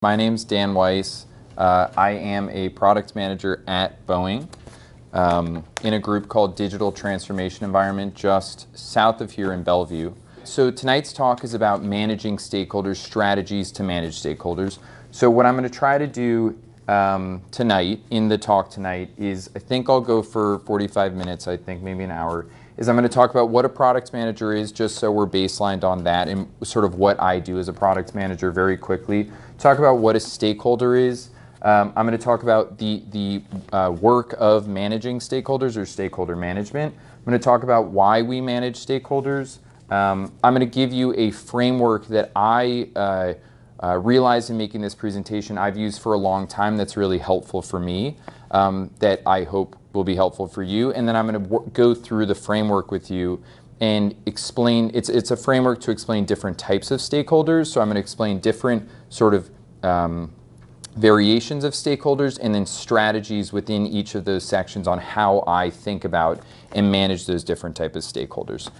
My name's Dan Weiss. I am a product manager at Boeing in a group called Digital Transformation Environment just south of here in Bellevue. So tonight's talk is about managing stakeholders, strategies to manage stakeholders. So what I'm going to try to do tonight, in the talk tonight, is I think I'll go for 45 minutes, I think maybe an hour, is I'm going to talk about what a product manager is, just so we're baselined on that, and sort of what I do as a product manager very quickly. Talk about what a stakeholder is. I'm going to talk about the work of managing stakeholders or stakeholder management. I'm going to talk about why we manage stakeholders. I'm going to give you a framework that I realized in making this presentation I've used for a long time that's really helpful for me, that I hope will be helpful for you. And then I'm going to go through the framework with you and explain, it's a framework to explain different types of stakeholders. So I'm going to explain different sort of variations of stakeholders and then strategies within each of those sections on how I think about and manage those different types of stakeholders.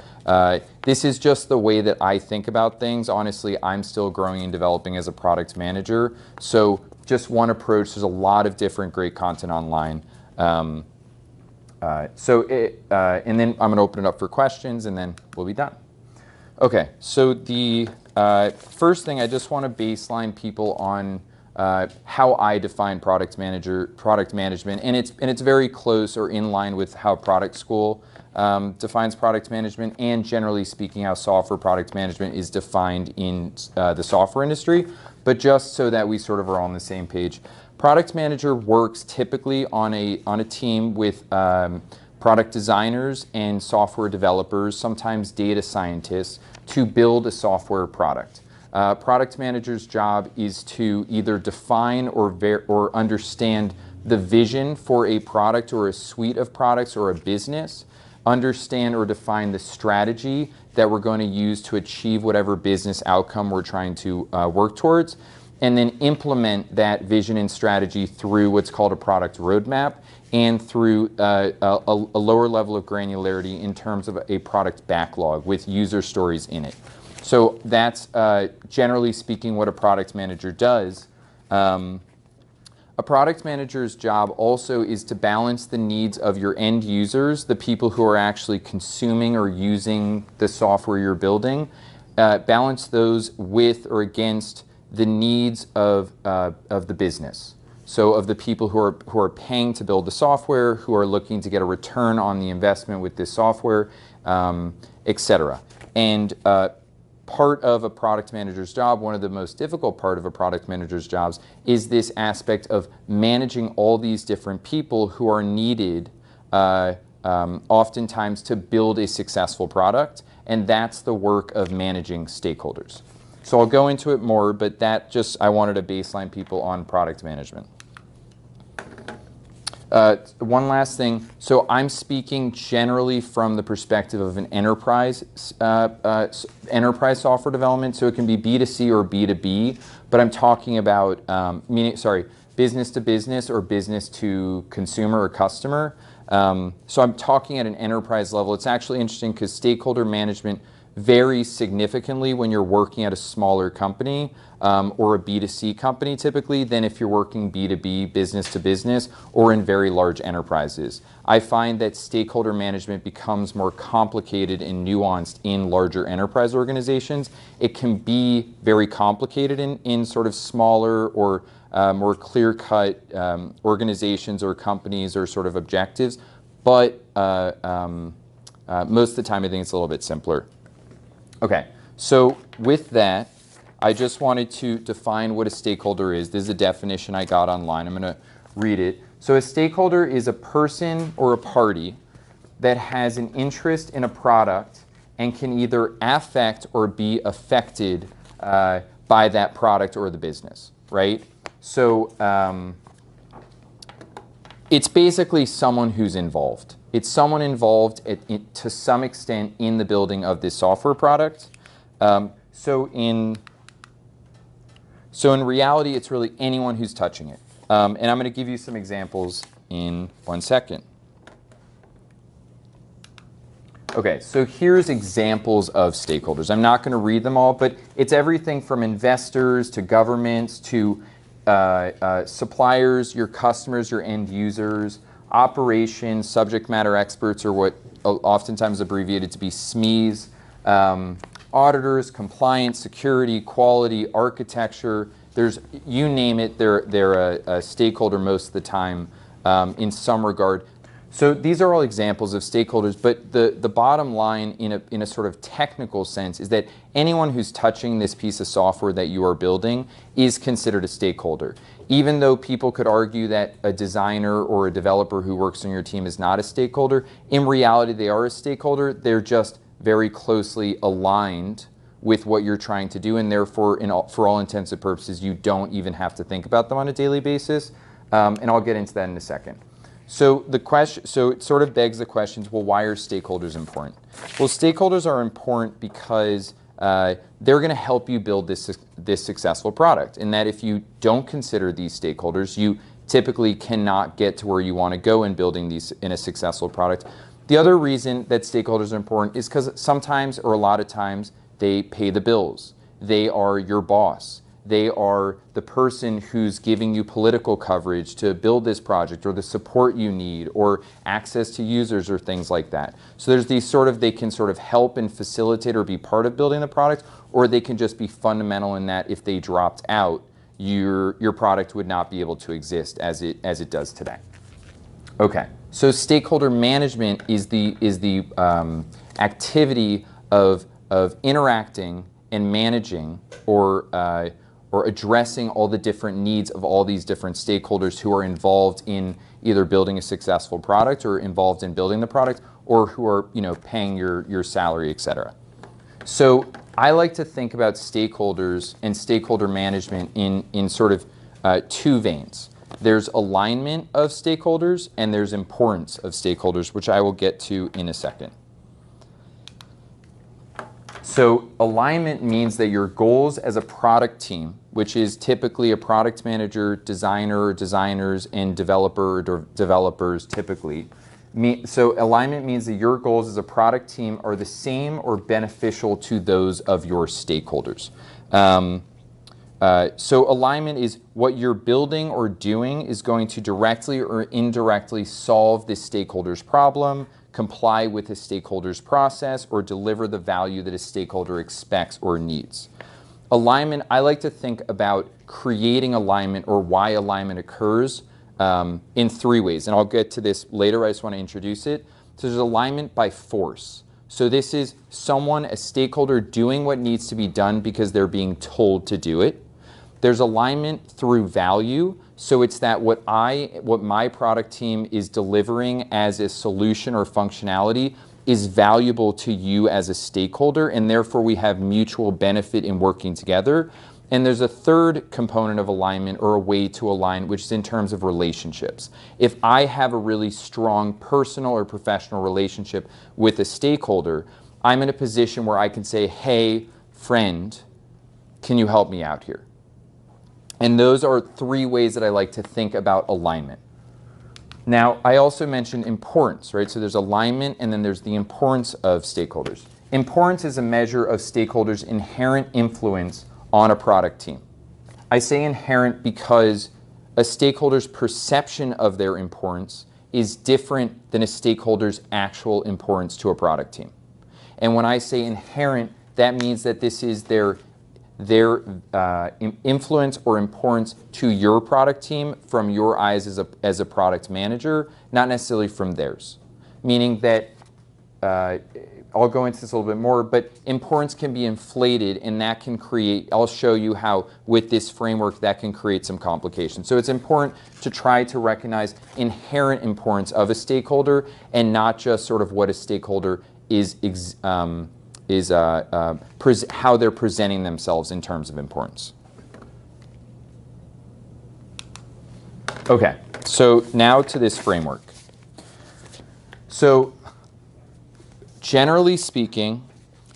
This is just the way that I think about things. Honestly, I'm still growing and developing as a product manager. So just one approach. There's a lot of different great content online. And then I'm going to open it up for questions and then we'll be done. Okay, so the first thing, I just want to baseline people on how I define product management, and it's very close or in line with how product school defines product management, and generally speaking, how software product management is defined in the software industry. But just so that we sort of are all on the same page, product manager works typically on a team with product designers and software developers, sometimes data scientists, to build a software product. Product manager's job is to either define or understand the vision for a product or a suite of products or a business, understand or define the strategy that we're going to use to achieve whatever business outcome we're trying to work towards, and then implement that vision and strategy through what's called a product roadmap and through a lower level of granularity in terms of a product backlog with user stories in it. So that's generally speaking what a product manager does. A product manager's job also is to balance the needs of your end users, the people who are actually consuming or using the software you're building, balance those with or against the needs of the business. So of the people who are paying to build the software, who are looking to get a return on the investment with this software, etc. And part of a product manager's job, one of the most difficult part of a product manager's jobs, is this aspect of managing all these different people who are needed oftentimes to build a successful product, and that's the work of managing stakeholders. So I'll go into it more, but I wanted to baseline people on product management. One last thing, so I'm speaking generally from the perspective of an enterprise software development, so it can be B2C or B2B, but I'm talking about, business to business or business to consumer or customer. So I'm talking at an enterprise level. It's actually interesting because stakeholder management varies significantly when you're working at a smaller company or a B2C company typically than if you're working B2B, business to business, or in very large enterprises. I find that stakeholder management becomes more complicated and nuanced in larger enterprise organizations. It can be very complicated in sort of smaller or more clear-cut organizations or companies or sort of objectives, but most of the time I think it's a little bit simpler. Okay, so with that, I just wanted to define what a stakeholder is. This is a definition I got online. I'm going to read it. So a stakeholder is a person or a party that has an interest in a product and can either affect or be affected by that product or the business, right? So it's basically someone who's involved. It's someone involved to some extent in the building of this software product. So in reality, it's really anyone who's touching it. And I'm going to give you some examples in 1 second. Okay, so here's examples of stakeholders. I'm not going to read them all, but it's everything from investors to governments to suppliers, your customers, your end users, operations, subject matter experts, or what oftentimes abbreviated to be SMEs, auditors, compliance, security, quality, architecture. There's, you name it, they're a stakeholder most of the time in some regard. So these are all examples of stakeholders, but the bottom line in a sort of technical sense is that anyone who's touching this piece of software that you are building is considered a stakeholder. Even though people could argue that a designer or a developer who works on your team is not a stakeholder, in reality they are a stakeholder. They're just very closely aligned with what you're trying to do, and therefore, for all intents and purposes, you don't even have to think about them on a daily basis. And I'll get into that in a second. So it sort of begs the questions, well, why are stakeholders important? Well, stakeholders are important because they're going to help you build this successful product. And that if you don't consider these stakeholders, you typically cannot get to where you want to go in building these in a successful product. The other reason that stakeholders are important is because sometimes, or a lot of times, they pay the bills. They are your boss. They are the person who's giving you political coverage to build this project, or the support you need, or access to users, or things like that. So there's these they can sort of help and facilitate or be part of building the product, or they can just be fundamental in that if they dropped out, your product would not be able to exist as it does today. Okay, so stakeholder management is the activity of interacting and managing or addressing all the different needs of all these different stakeholders who are involved in either building a successful product or involved in building the product, or who are paying your salary, etc. So I like to think about stakeholders and stakeholder management in sort of two veins. There's alignment of stakeholders and there's importance of stakeholders, which I will get to in a second. So alignment means that your goals as a product team, which is typically a product manager, designer, or designers, and developer or developers typically. So alignment means that your goals as a product team are the same or beneficial to those of your stakeholders. So alignment is what you're building or doing is going to directly or indirectly solve this stakeholder's problem, comply with a stakeholder's process, or deliver the value that a stakeholder expects or needs. Alignment, I like to think about creating alignment or why alignment occurs in three ways. And I'll get to this later, I just want to introduce it. So there's alignment by force. So this is a stakeholder doing what needs to be done because they're being told to do it. There's alignment through value. So it's that what my product team is delivering as a solution or functionality is valuable to you as a stakeholder, and therefore we have mutual benefit in working together. And there's a third component of alignment, or a way to align, which is in terms of relationships. If I have a really strong personal or professional relationship with a stakeholder, I'm in a position where I can say, hey, friend, can you help me out here? And those are three ways that I like to think about alignment. Now, I also mentioned importance, right? So there's alignment, and then there's the importance of stakeholders. Importance is a measure of stakeholders' inherent influence on a product team. I say inherent because a stakeholder's perception of their importance is different than a stakeholder's actual importance to a product team. And when I say inherent, that means that this is their influence or importance to your product team from your eyes as a product manager, not necessarily from theirs. Meaning that, I'll go into this a little bit more, but importance can be inflated, and that can create, I'll show you how with this framework that can create some complications. So it's important to try to recognize inherent importance of a stakeholder, and not just sort of what a stakeholder is how they're presenting themselves in terms of importance. Okay, so now to this framework. So generally speaking,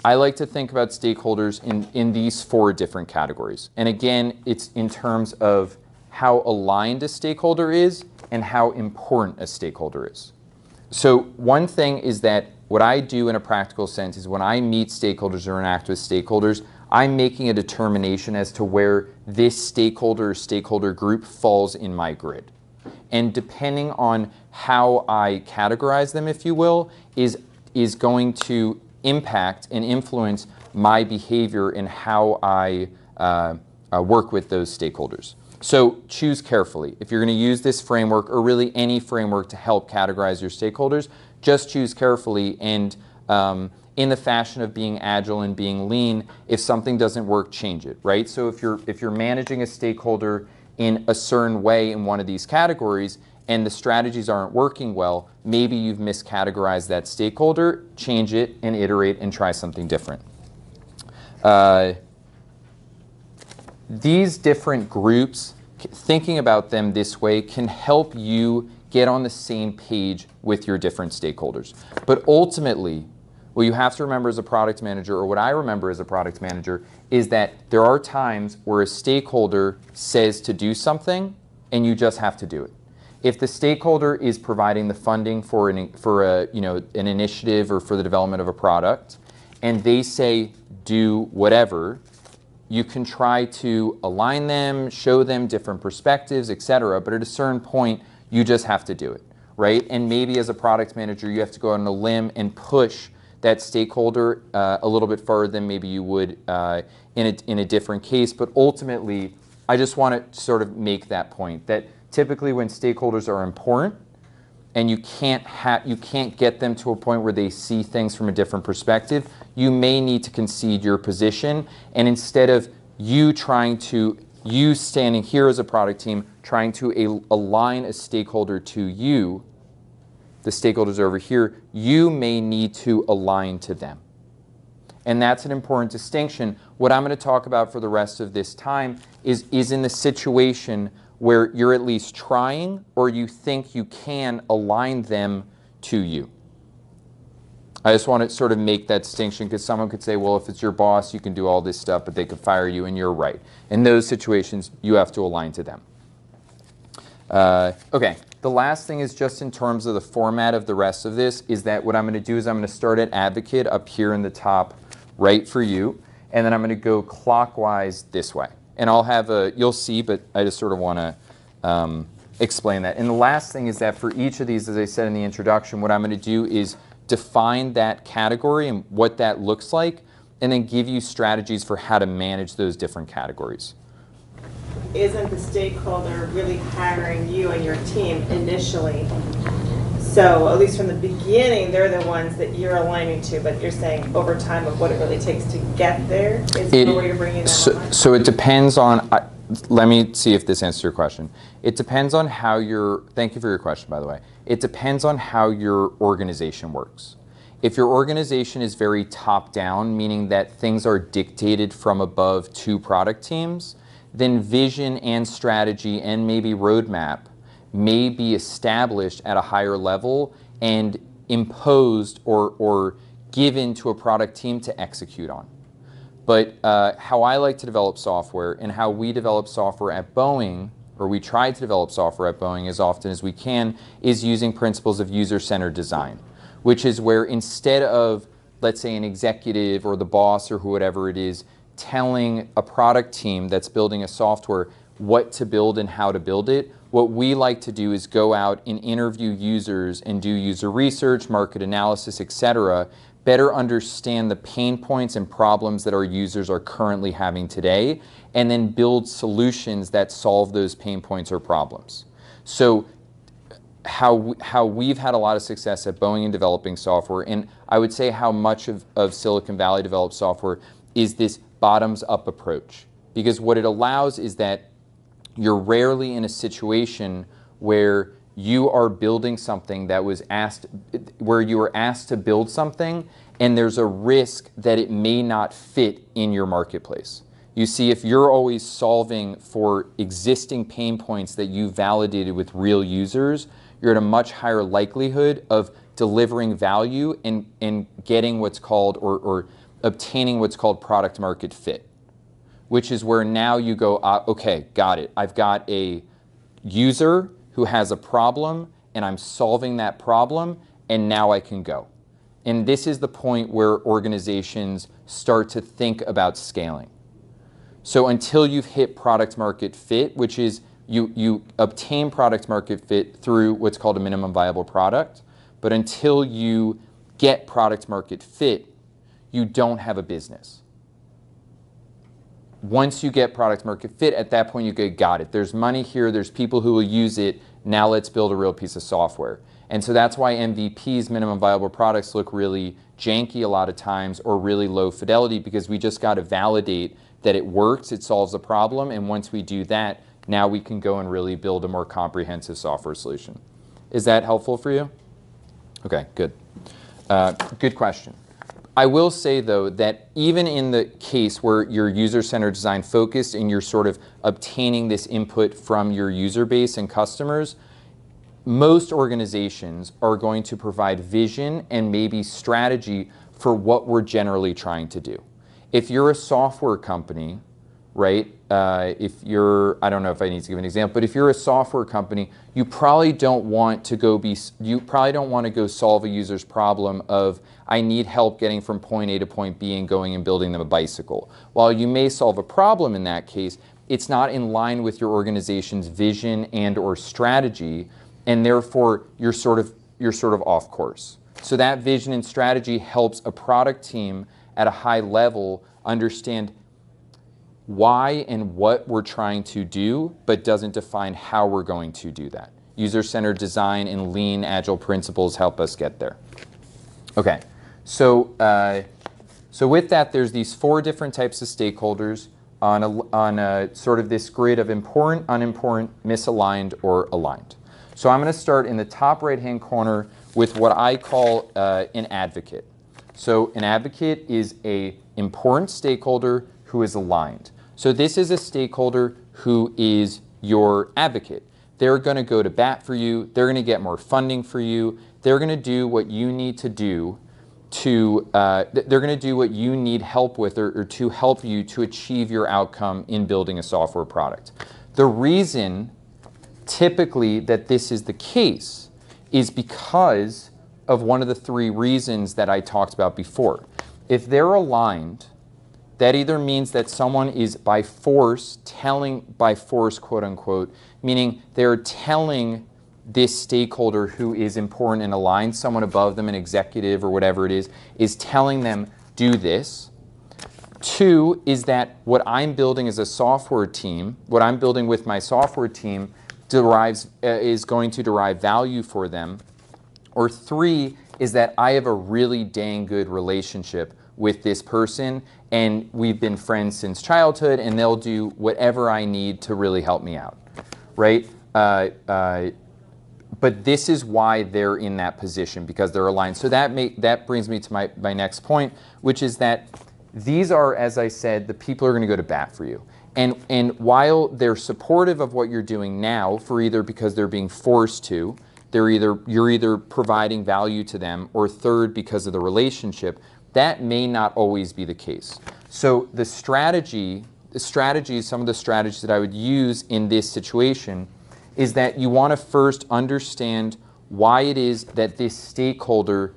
I like to think about stakeholders in these four different categories. And again, it's in terms of how aligned a stakeholder is and how important a stakeholder is. So one thing is that what I do in a practical sense is when I meet stakeholders or interact with stakeholders, I'm making a determination as to where this stakeholder or stakeholder group falls in my grid. And depending on how I categorize them, if you will, is going to impact and influence my behavior in how I work with those stakeholders. So choose carefully. If you're going to use this framework or really any framework to help categorize your stakeholders, just choose carefully and in the fashion of being agile and being lean, if something doesn't work, change it, right? So if you're managing a stakeholder in a certain way in one of these categories and the strategies aren't working well, maybe you've miscategorized that stakeholder, change it and iterate and try something different. These different groups, thinking about them this way, can help you get on the same page with your different stakeholders. But ultimately, what you have to remember as a product manager, or what I remember as a product manager, is that there are times where a stakeholder says to do something and you just have to do it. If the stakeholder is providing the funding for an initiative or for the development of a product, and they say do whatever, you can try to align them, show them different perspectives, etc. But at a certain point, you just have to do it, right? And maybe as a product manager, you have to go on a limb and push that stakeholder a little bit further than maybe you would in a different case. But ultimately, I just want to sort of make that point that typically when stakeholders are important and you can't get them to a point where they see things from a different perspective, you may need to concede your position. And instead of you standing here as a product team, trying to align a stakeholder to you, the stakeholders are over here, you may need to align to them. And that's an important distinction. What I'm going to talk about for the rest of this time is in the situation where you're at least trying or you think you can align them to you. I just want to sort of make that distinction because someone could say, well, if it's your boss, you can do all this stuff, but they could fire you, and you're right. In those situations, you have to align to them. Okay, the last thing is just in terms of the format of the rest of this is that what I'm going to do is I'm going to start at advocate up here in the top right for you, and then I'm going to go clockwise this way. And I'll have you'll see, but I just sort of want to explain that. And the last thing is that for each of these, as I said in the introduction, what I'm going to do is define that category and what that looks like, and then give you strategies for how to manage those different categories. Isn't the stakeholder really hiring you and your team initially? So at least from the beginning, they're the ones that you're aligning to, but you're saying over time of what it really takes to get there is where you're bringing them online? So it depends on, let me see if this answers your question. It depends on how thank you for your question, by the way. It depends on how your organization works. If your organization is very top-down, meaning that things are dictated from above to product teams, then vision and strategy and maybe roadmap may be established at a higher level and imposed or given to a product team to execute on. But how I like to develop software and how we develop software at Boeing, or we try to develop software at Boeing as often as we can, is using principles of user-centered design, which is where instead of, let's say, an executive or the boss or whoever it is telling a product team that's building a software what to build and how to build it, what we like to do is go out and interview users and do user research, market analysis, etc., better understand the pain points and problems that our users are currently having today, and then build solutions that solve those pain points or problems. So how we've had a lot of success at Boeing in developing software, and I would say how much of Silicon Valley developed software, is this bottoms-up approach. Because what it allows is that you're rarely in a situation where you are building something where you were asked to build something and there's a risk that it may not fit in your marketplace. You see, if you're always solving for existing pain points that you validated with real users, you're at a much higher likelihood of delivering value and getting what's called, or obtaining what's called product market fit, which is where now you go, okay, got it. I've got a user who has a problem and I'm solving that problem, and now I can go. And this is the point where organizations start to think about scaling. So until you've hit product market fit, which is you obtain product market fit through what's called a minimum viable product, but until you get product market fit, you don't have a business. Once you get product market fit, at that point you go, got it. There's money here, there's people who will use it, now let's build a real piece of software. And so that's why MVPs, minimum viable products, look really janky a lot of times or really low fidelity, because we just got to validate that it works, it solves a problem, and once we do that, now we can go and really build a more comprehensive software solution. Is that helpful for you? Okay, good. Good question. I will say, though, that even in the case where you're user-centered design focused and you're sort of obtaining this input from your user base and customers, most organizations are going to provide vision and maybe strategy for what we're generally trying to do. If you're a software company, right, if you're, I don't know if I need to give an example, but if you're a software company, you probably don't want to go solve a user's problem of, I need help getting from point A to point B and going and building them a bicycle. While you may solve a problem in that case, it's not in line with your organization's vision and or strategy, and therefore you're sort of off course. So that vision and strategy helps a product team at a high level understand why and what we're trying to do, but doesn't define how we're going to do that. User-centered design and lean, agile principles help us get there. Okay, so with that, there's these 4 different types of stakeholders on a sort of this grid of important, unimportant, misaligned, or aligned. So I'm going to start in the top right-hand corner with what I call an advocate. So an advocate is an important stakeholder who is aligned. So this is a stakeholder who is your advocate. They're going to go to bat for you. They're going to get more funding for you. They're going to do what you need to do to, they're going to do what you need help with or to help you to achieve your outcome in building a software product. The reason typically that this is the case is because of one of the 3 reasons that I talked about before. If they're aligned, that either means that someone is by force, quote unquote, meaning they're telling this stakeholder who is important and aligned, someone above them, an executive or whatever it is telling them, do this. 2 is that what I'm building as a software team, what I'm building with my software team is going to derive value for them. Or 3 is that I have a really dang good relationship with this person and we've been friends since childhood and they'll do whatever I need to really help me out, right? But this is why they're in that position, because they're aligned. So that brings me to my next point, which is that these are, as I said, the people who are going to go to bat for you. And while they're supportive of what you're doing now, for either because they're being forced to, you're either providing value to them, or 3rd, because of the relationship, that may not always be the case. So some of the strategies that I would use in this situation is that you want to first understand why it is that this stakeholder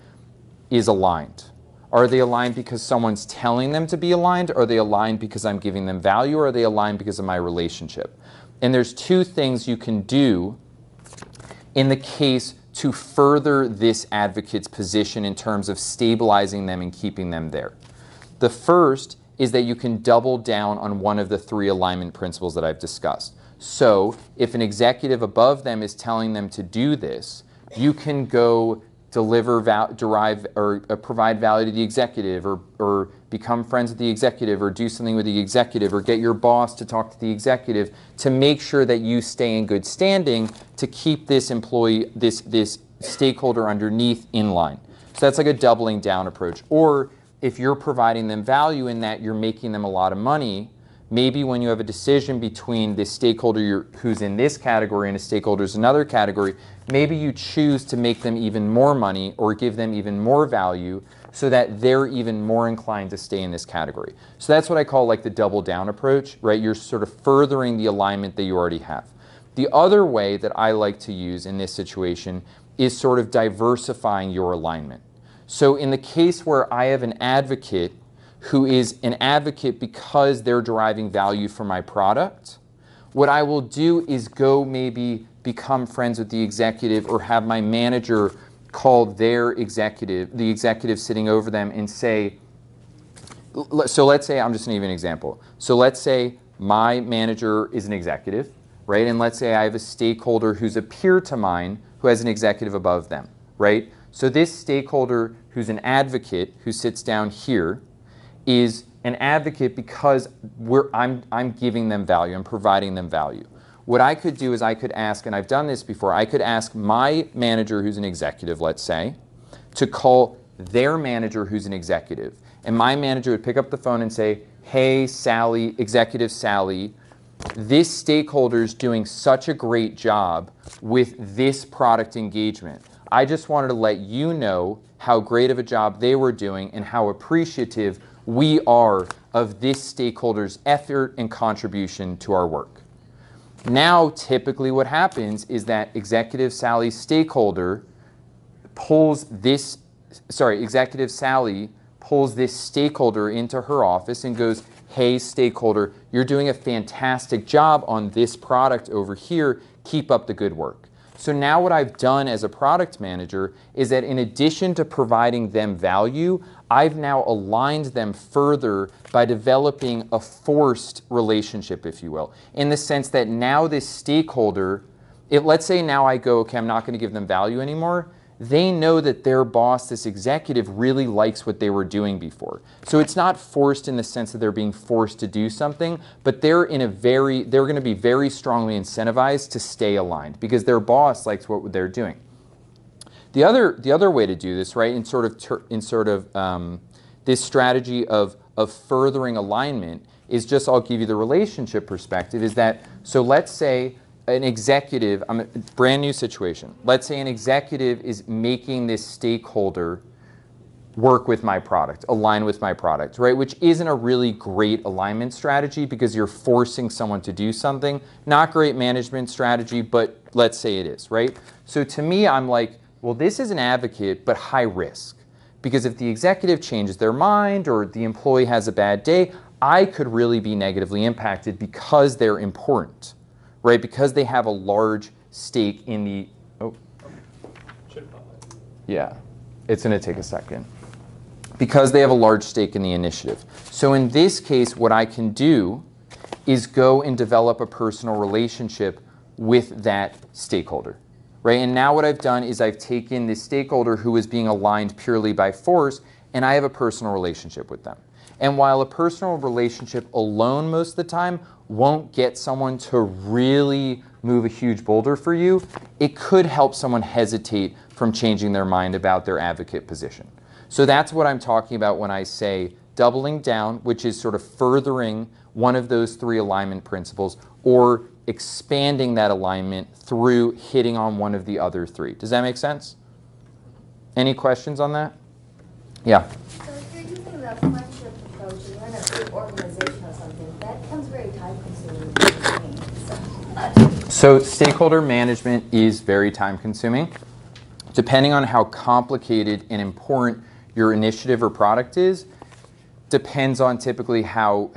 is aligned. Are they aligned because someone's telling them to be aligned? Are they aligned because I'm giving them value? Or are they aligned because of my relationship? And there's 2 things you can do in the case to further this advocate's position in terms of stabilizing them and keeping them there. The first is that you can double down on one of the 3 alignment principles that I've discussed. So if an executive above them is telling them to do this, you can go provide value to the executive, or become friends with the executive, or do something with the executive, or get your boss to talk to the executive to make sure that you stay in good standing to keep this employee, this stakeholder underneath in line. So that's like a doubling down approach. Or if you're providing them value in that you're making them a lot of money, maybe when you have a decision between this stakeholder who's in this category and a stakeholder who's another category, maybe you choose to make them even more money or give them even more value so that they're even more inclined to stay in this category. So that's what I call like the double down approach, right? You're sort of furthering the alignment that you already have. The other way that I like to use in this situation is sort of diversifying your alignment. So in the case where I have an advocate who is an advocate because they're deriving value from my product, what I will do is go maybe become friends with the executive or have my manager call their executive, the executive sitting over them, and say, so let's say, I'm just going to give you an example. So let's say my manager is an executive, right? And let's say I have a stakeholder who's a peer to mine who has an executive above them, right? So this stakeholder who's an advocate who sits down here is an advocate because I'm giving them value, I'm providing them value. What I could do is I could ask, and I've done this before, I could ask my manager who's an executive, let's say, to call their manager who's an executive. And my manager would pick up the phone and say, hey, Sally, Executive Sally, this stakeholder is doing such a great job with this product engagement. I just wanted to let you know how great of a job they were doing and how appreciative we are of this stakeholder's effort and contribution to our work. Now, typically what happens is that Executive Sally's stakeholder pulls this, Executive Sally pulls this stakeholder into her office and goes, hey, stakeholder, you're doing a fantastic job on this product over here. Keep up the good work. So now what I've done as a product manager is that in addition to providing them value, I've now aligned them further by developing a forced relationship, if you will, in the sense that now this stakeholder, let's say now I go, okay, I'm not going to give them value anymore. They know that their boss, this executive, really likes what they were doing before. So it's not forced in the sense that they're being forced to do something, but they're going to be very strongly incentivized to stay aligned because their boss likes what they're doing. The other way to do this, right, in this strategy of furthering alignment is just, I'll give you the relationship perspective, is that, so let's say an executive, brand new situation. Let's say an executive is making this stakeholder work with my product, align with my product, right? Which isn't a really great alignment strategy because you're forcing someone to do something. Not great management strategy, but let's say it is, right? So to me, I'm like, well, this is an advocate, but high risk. Because if the executive changes their mind or the employee has a bad day, I could really be negatively impacted because they're important. Right, because they have a large stake in the, yeah, it's going to take a second. Because they have a large stake in the initiative. So in this case, what I can do is go and develop a personal relationship with that stakeholder. Right, and now what I've done is I've taken this stakeholder who is being aligned purely by force, and I have a personal relationship with them. And while a personal relationship alone most of the time won't get someone to really move a huge boulder for you, it could help someone hesitate from changing their mind about their advocate position. So that's what I'm talking about when I say doubling down, which is sort of furthering one of those three alignment principles, or expanding that alignment through hitting on one of the other three. Does that make sense? Any questions on that? Yeah. So if you're using the friendship approach and you're in a big organization or something, that becomes very time-consuming. So stakeholder management is very time-consuming. Depending on how complicated and important your initiative or product is, depends on typically how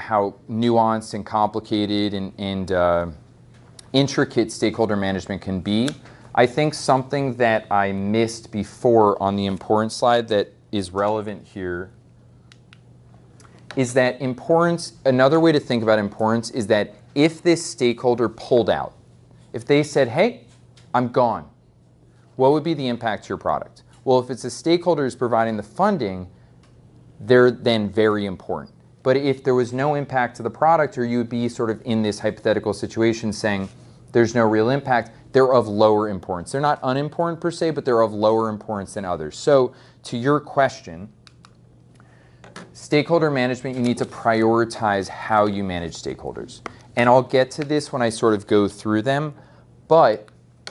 nuanced and complicated and intricate stakeholder management can be. I think something that I missed before on the importance slide that is relevant here is that importance, another way to think about importance is that if this stakeholder pulled out, if they said, hey, I'm gone, what would be the impact to your product? Well, if it's a stakeholder who's providing the funding, they're then very important. But if there was no impact to the product, or you would be sort of in this hypothetical situation saying there's no real impact, they're of lower importance. They're not unimportant per se, but they're of lower importance than others. So to your question, stakeholder management, you need to prioritize how you manage stakeholders. And I'll get to this when I sort of go through them, but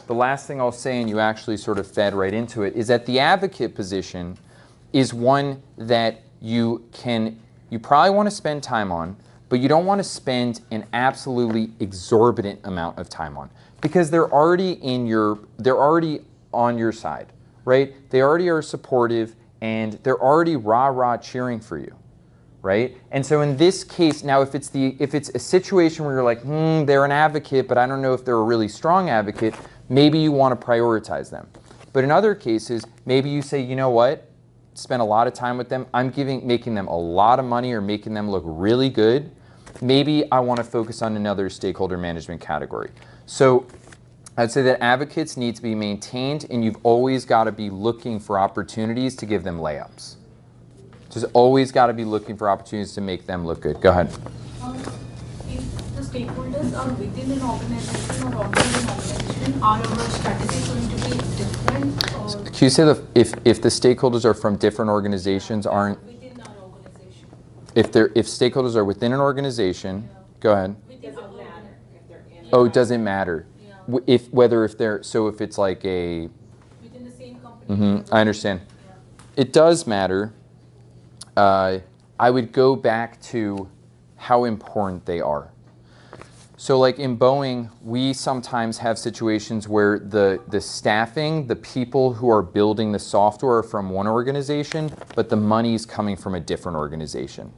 the last thing I'll say, and you actually sort of fed right into it, is that the advocate position is one that you probably want to spend time on, but you don't want to spend an absolutely exorbitant amount of time on, because they're already on your side, right? They already are supportive, and they're already rah-rah cheering for you, right? And so in this case, now if it's a situation where you're like, they're an advocate, but I don't know if they're a really strong advocate, maybe you want to prioritize them. But in other cases, maybe you say, you know what, spend a lot of time with them, I'm making them a lot of money or making them look really good, maybe I want to focus on another stakeholder management category. So I'd say that advocates need to be maintained, and you've always got to be looking for opportunities to give them layups. Just always got to be looking for opportunities to make them look good. Go ahead. If the stakeholders are within an organization or outside an organization, are our strategies going to be different? Or Can you say if the stakeholders are from different organizations aren't? within our organization? If stakeholders are within an organization, go ahead. Within our matter if they're in. Oh, it doesn't matter. Yeah. If it's like a. Within the same company. I understand. Yeah. It does matter. I would go back to how important they are. So like in Boeing, we sometimes have situations where the staffing, the people who are building the software are from one organization, but the money's coming from a different organization.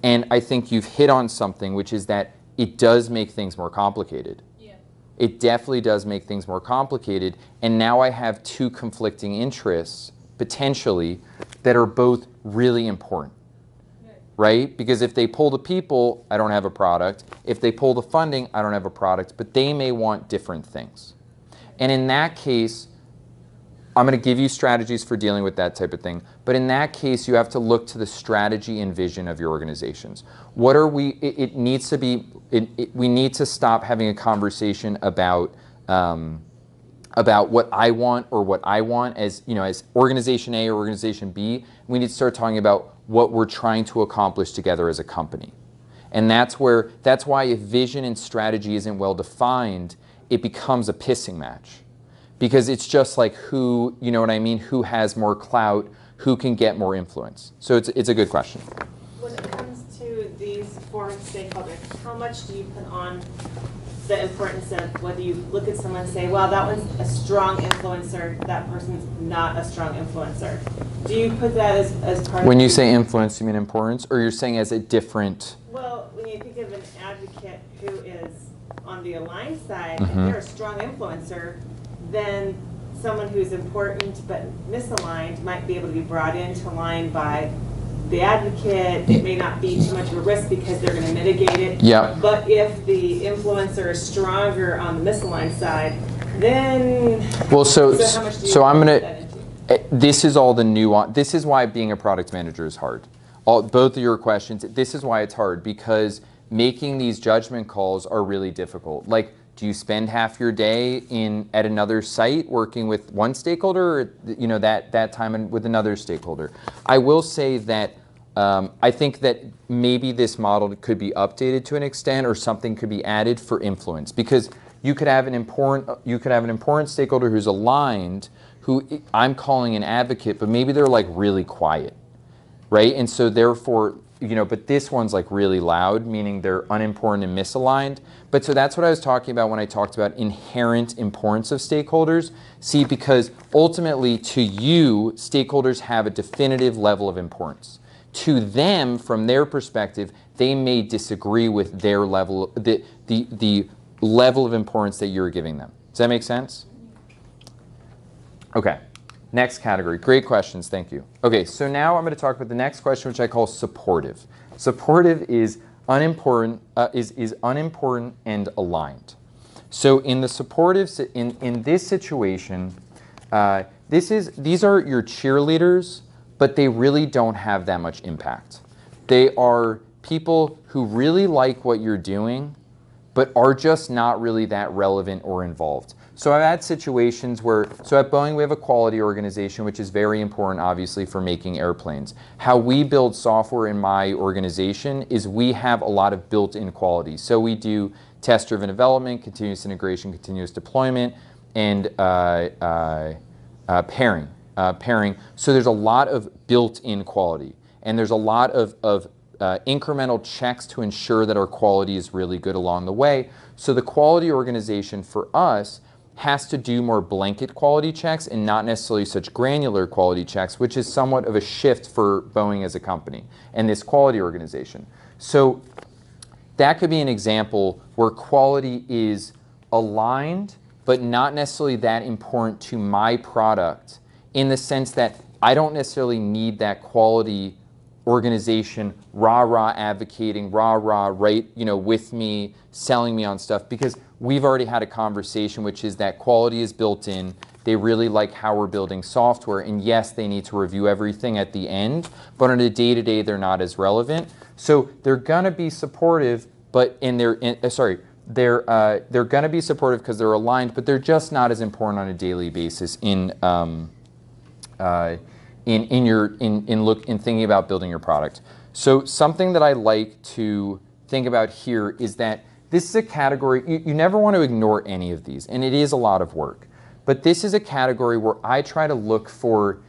And I think you've hit on something, which is that it does make things more complicated. Yeah. It definitely does make things more complicated. And now I have two conflicting interests, potentially, that are both really important. Right? Because if they pull the people, I don't have a product. If they pull the funding, I don't have a product. But they may want different things. And in that case, I'm going to give you strategies for dealing with that type of thing. But in that case, you have to look to the strategy and vision of your organizations. What are we? It needs to be. We need to stop having a conversation about what I want or what I want as organization A or organization B. We need to start talking about what we're trying to accomplish together as a company. And that's why if vision and strategy isn't well defined, it becomes a pissing match. Because it's just like who has more clout, who can get more influence. So it's a good question. When it comes to these foreign stakeholders, how much do you put on the importance of whether you look at someone and say, well, that one's a strong influencer, that person's not a strong influencer? Do you put that as part of... When you say influence, you mean importance? Or you're saying as a different... Well, when you think of an advocate who is on the aligned side, Mm-hmm. if they're a strong influencer, then someone who's important but misaligned might be able to be brought into line by the advocate. It may not be too much of a risk because they're going to mitigate it. Yeah. But if the influencer is stronger on the misaligned side, then Well, so how much do you I'm put going that into? This is all the nuance. This is why being a product manager is hard. Both of your questions, this is why it's hard, because making these judgment calls are really difficult. Like, do you spend half your day at another site working with one stakeholder, or that time with another stakeholder? I will say that I think that maybe this model could be updated to an extent, or something could be added for influence, because you could have an important stakeholder who's aligned, who I'm calling an advocate, but maybe they're like really quiet, right? And so therefore, but this one's like really loud, meaning they're unimportant and misaligned. But so that's what I was talking about when I talked about inherent importance of stakeholders. See, because ultimately to you, stakeholders have a definitive level of importance. To them, from their perspective, they may disagree with their level, the level of importance that you're giving them. Does that make sense? Okay, next category. Great questions, thank you. Okay, so now I'm going to talk about the next question, which I call supportive. Supportive is unimportant, is unimportant and aligned. So in the supportive, in this situation, these are your cheerleaders, but they really don't have that much impact. They are people who really like what you're doing, but are just not really that relevant or involved. So I've had situations where, so at Boeing we have a quality organization, which is very important obviously for making airplanes. How we build software in my organization is we have a lot of built-in quality. So we do test-driven development, continuous integration, continuous deployment, and pairing. So there's a lot of built-in quality. And there's a lot of incremental checks to ensure that our quality is really good along the way. So the quality organization for us has to do more blanket quality checks and not necessarily such granular quality checks, which is somewhat of a shift for Boeing as a company and this quality organization. So that could be an example where quality is aligned, but not necessarily that important to my product, in the sense that I don't necessarily need that quality organization rah-rah advocating, rah-rah right, with me, selling me on stuff, because we've already had a conversation, which is that quality is built in. They really like how we're building software, and yes, they need to review everything at the end, but on a day-to-day, they're not as relevant. So they're gonna be supportive, but they're gonna be supportive because they're aligned, but they're just not as important on a daily basis in thinking about building your product. So something that I like to think about here is that this is a category, you never want to ignore any of these, and it is a lot of work. But this is a category where I try to look for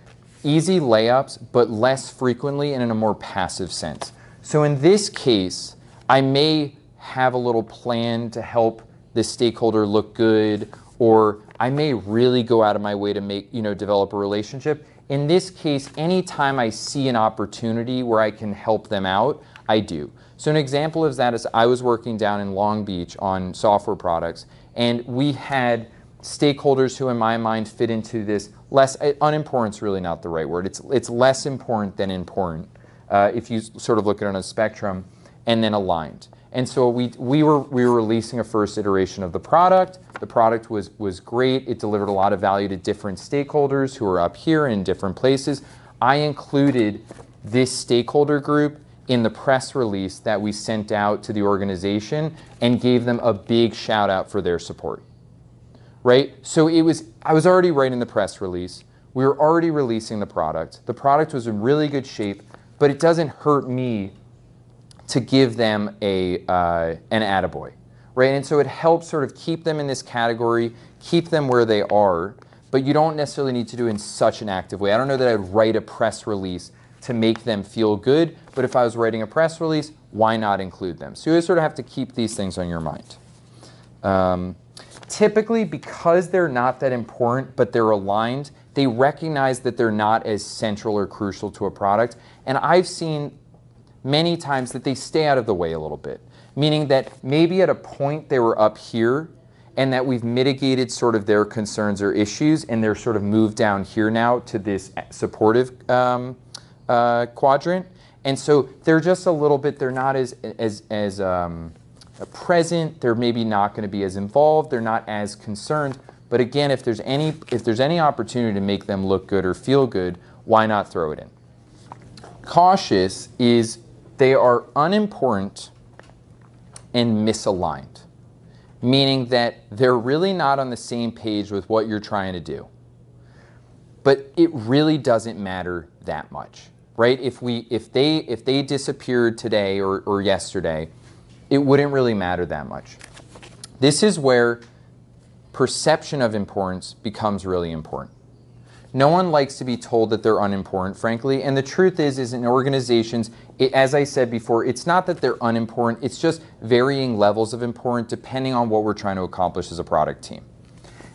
easy layups, but less frequently and in a more passive sense. So in this case, I may have a little plan to help this stakeholder look good, or I may really go out of my way to make, develop a relationship. In this case, anytime I see an opportunity where I can help them out, I do. So an example of that is I was working down in Long Beach on software products, and we had stakeholders who in my mind fit into this unimportant's really not the right word. It's less important than important if you sort of look at it on a spectrum, and then aligned. And so we were releasing a first iteration of the product. The product was great. It delivered a lot of value to different stakeholders who are up here and in different places. I included this stakeholder group in the press release that we sent out to the organization and gave them a big shout out for their support. Right? So I was already writing the press release. We were already releasing the product. The product was in really good shape, but it doesn't hurt me to give them an attaboy, right? And so it helps sort of keep them in this category, keep them where they are, but you don't necessarily need to do it in such an active way. I don't know that I'd write a press release to make them feel good, but if I was writing a press release, why not include them? So you sort of have to keep these things on your mind. Typically, because they're not that important, but they're aligned, they recognize that they're not as central or crucial to a product, and I've seen many times that they stay out of the way a little bit, meaning that maybe at a point they were up here and that we've mitigated sort of their concerns or issues and they're sort of moved down here now to this supportive quadrant. And so they're just a little bit, they're not as present, they're maybe not going to be as involved, they're not as concerned. But again, if there's any opportunity to make them look good or feel good, why not throw it in? Cautious is they are unimportant and misaligned, meaning that they're really not on the same page with what you're trying to do. But it really doesn't matter that much, right? If they disappeared today or yesterday, it wouldn't really matter that much. This is where perception of importance becomes really important. No one likes to be told that they're unimportant, frankly, and the truth is in organizations, as I said before, it's not that they're unimportant, it's just varying levels of importance depending on what we're trying to accomplish as a product team.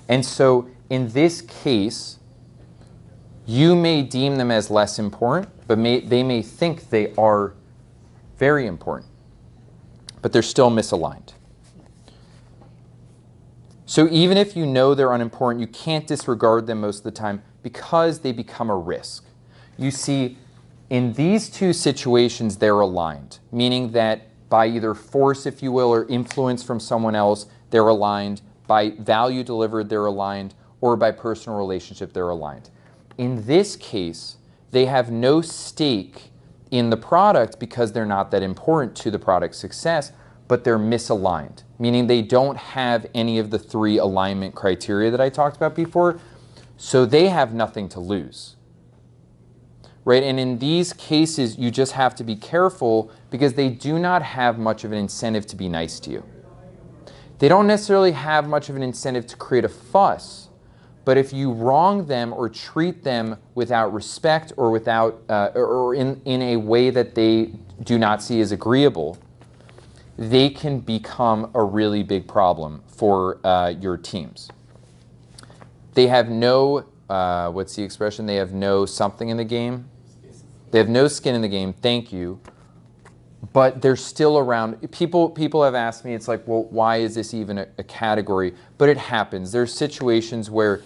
And so in this case, you may deem them as less important, but they may think they are very important, but they're still misaligned. So even if you know they're unimportant, you can't disregard them most of the time because they become a risk. You see, in these two situations, they're aligned, meaning that by either force, if you will, or influence from someone else, they're aligned. By value delivered, they're aligned, or by personal relationship, they're aligned. In this case, they have no stake in the product because they're not that important to the product's success, but they're misaligned, meaning they don't have any of the three alignment criteria that I talked about before, so they have nothing to lose. Right? And in these cases, you just have to be careful because they do not have much of an incentive to be nice to you. They don't necessarily have much of an incentive to create a fuss, but if you wrong them or treat them without respect or in a way that they do not see as agreeable, they can become a really big problem for your teams. they have no, what's the expression? They have no something in the game. They have no skin in the game, thank you. But they're still around. People have asked me, it's like, well, why is this even a category? But it happens. There's situations where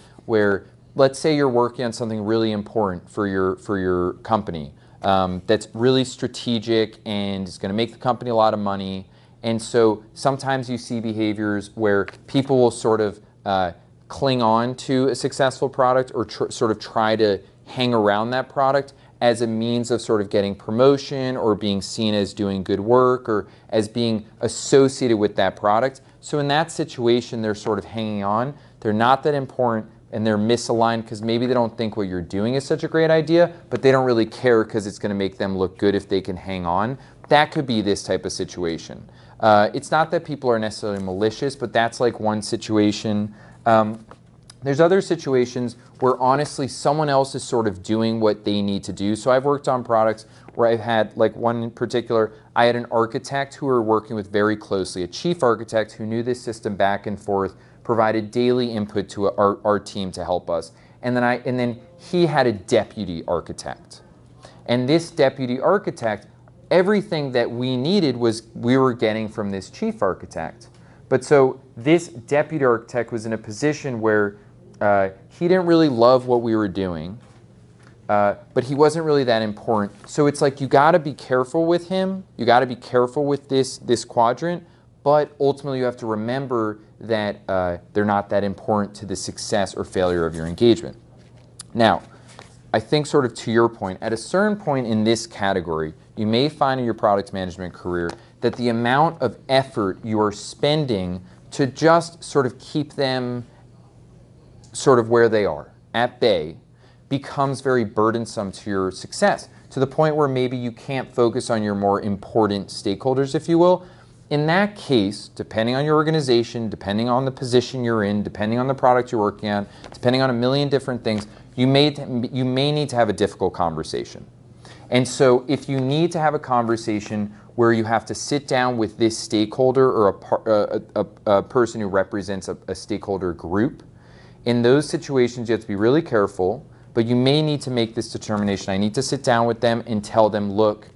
let's say you're working on something really important for your company that's really strategic and is going to make the company a lot of money. And so sometimes you see behaviors where people will sort of cling on to a successful product or sort of try to hang around that product as a means of sort of getting promotion or being seen as doing good work or as being associated with that product. So in that situation, they're sort of hanging on. They're not that important and they're misaligned because maybe they don't think what you're doing is such a great idea, but they don't really care because it's going to make them look good if they can hang on. That could be this type of situation. It's not that people are necessarily malicious, but that's like one situation. There's other situations where honestly someone else is sort of doing what they need to do. So I've worked on products where I've had, like one in particular, I had an architect who we were working with very closely, a chief architect who knew this system back and forth, provided daily input to our team to help us. And then he had a deputy architect. And this deputy architect, everything that we needed we were getting from this chief architect. But so this deputy architect was in a position where he didn't really love what we were doing, but he wasn't really that important. So it's like you got to be careful with him. You got to be careful with this quadrant, but ultimately you have to remember that they're not that important to the success or failure of your engagement. Now, I think sort of to your point, at a certain point in this category, you may find in your product management career that the amount of effort you are spending to just sort of keep them sort of where they are, at bay, becomes very burdensome to your success, to the point where maybe you can't focus on your more important stakeholders, if you will. In that case, depending on your organization, depending on the position you're in, depending on the product you're working on, depending on a million different things, you may need to have a difficult conversation. And so if you need to have a conversation where you have to sit down with this stakeholder or a person who represents a stakeholder group, in those situations you have to be really careful, but you may need to make this determination. I need to sit down with them and tell them, look,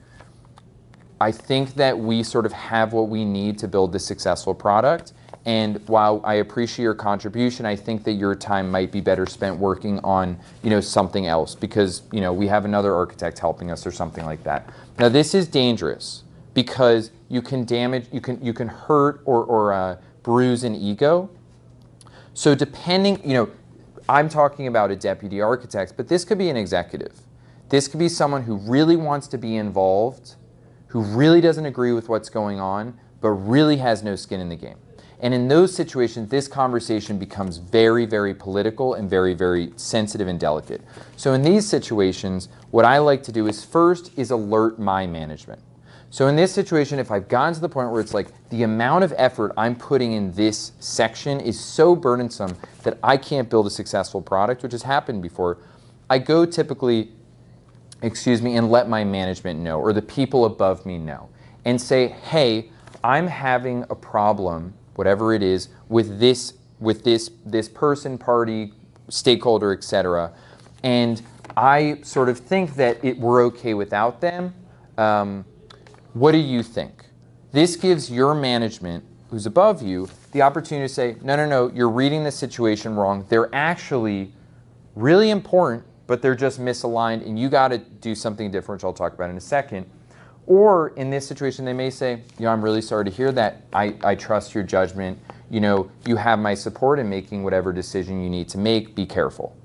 I think that we sort of have what we need to build this successful product. And while I appreciate your contribution, I think that your time might be better spent working on, something else because, we have another architect helping us or something like that. Now this is dangerous because you can damage, you can hurt or bruise an ego. So depending, I'm talking about a deputy architect, but this could be an executive. This could be someone who really wants to be involved, who really doesn't agree with what's going on, but really has no skin in the game. And in those situations, this conversation becomes very, very political and very, very sensitive and delicate. So in these situations, what I like to do is first is alert my management. So in this situation, if I've gotten to the point where it's like the amount of effort I'm putting in this section is so burdensome that I can't build a successful product, which has happened before, I go typically, and let my management know or the people above me know and say, hey, I'm having a problem, whatever it is, with this person, party, stakeholder, etc. And I sort of think that we're okay without them. What do you think? This gives your management, who's above you, the opportunity to say, no, you're reading the situation wrong. They're actually really important, but they're just misaligned, and you got to do something different, which I'll talk about in a second. Or in this situation, they may say, I'm really sorry to hear that. I trust your judgment. You have my support in making whatever decision you need to make. Be careful.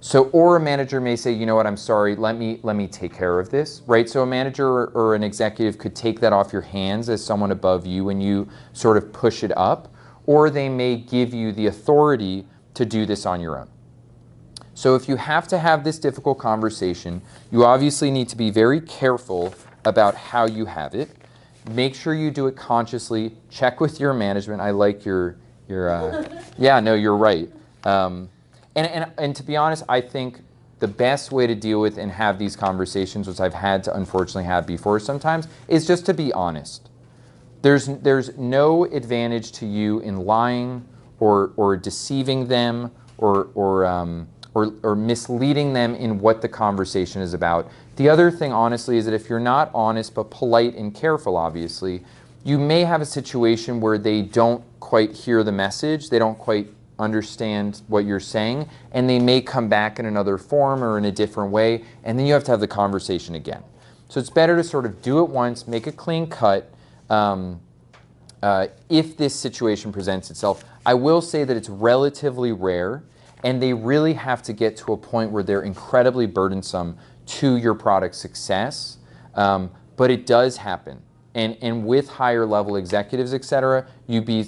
So, or a manager may say, you know what, I'm sorry, let me take care of this, right? So a manager or an executive could take that off your hands as someone above you and you sort of push it up, or they may give you the authority to do this on your own. So if you have to have this difficult conversation, you obviously need to be very careful about how you have it. Make sure you do it consciously. Check with your management. I like your yeah, no, you're right. And to be honest, I think the best way to deal with and have these conversations, which I've had to unfortunately have before sometimes, is just to be honest. There's no advantage to you in lying or deceiving them or misleading them in what the conversation is about. The other thing, honestly, is that if you're not honest but polite and careful, obviously, you may have a situation where they don't quite hear the message, they don't quite understand what you're saying, and they may come back in another form or in a different way, and then you have to have the conversation again. So it's better to sort of do it once, make a clean cut, if this situation presents itself. I will say that it's relatively rare, and they really have to get to a point where they're incredibly burdensome to your product's success, but it does happen. And with higher level executives, et cetera, you'd be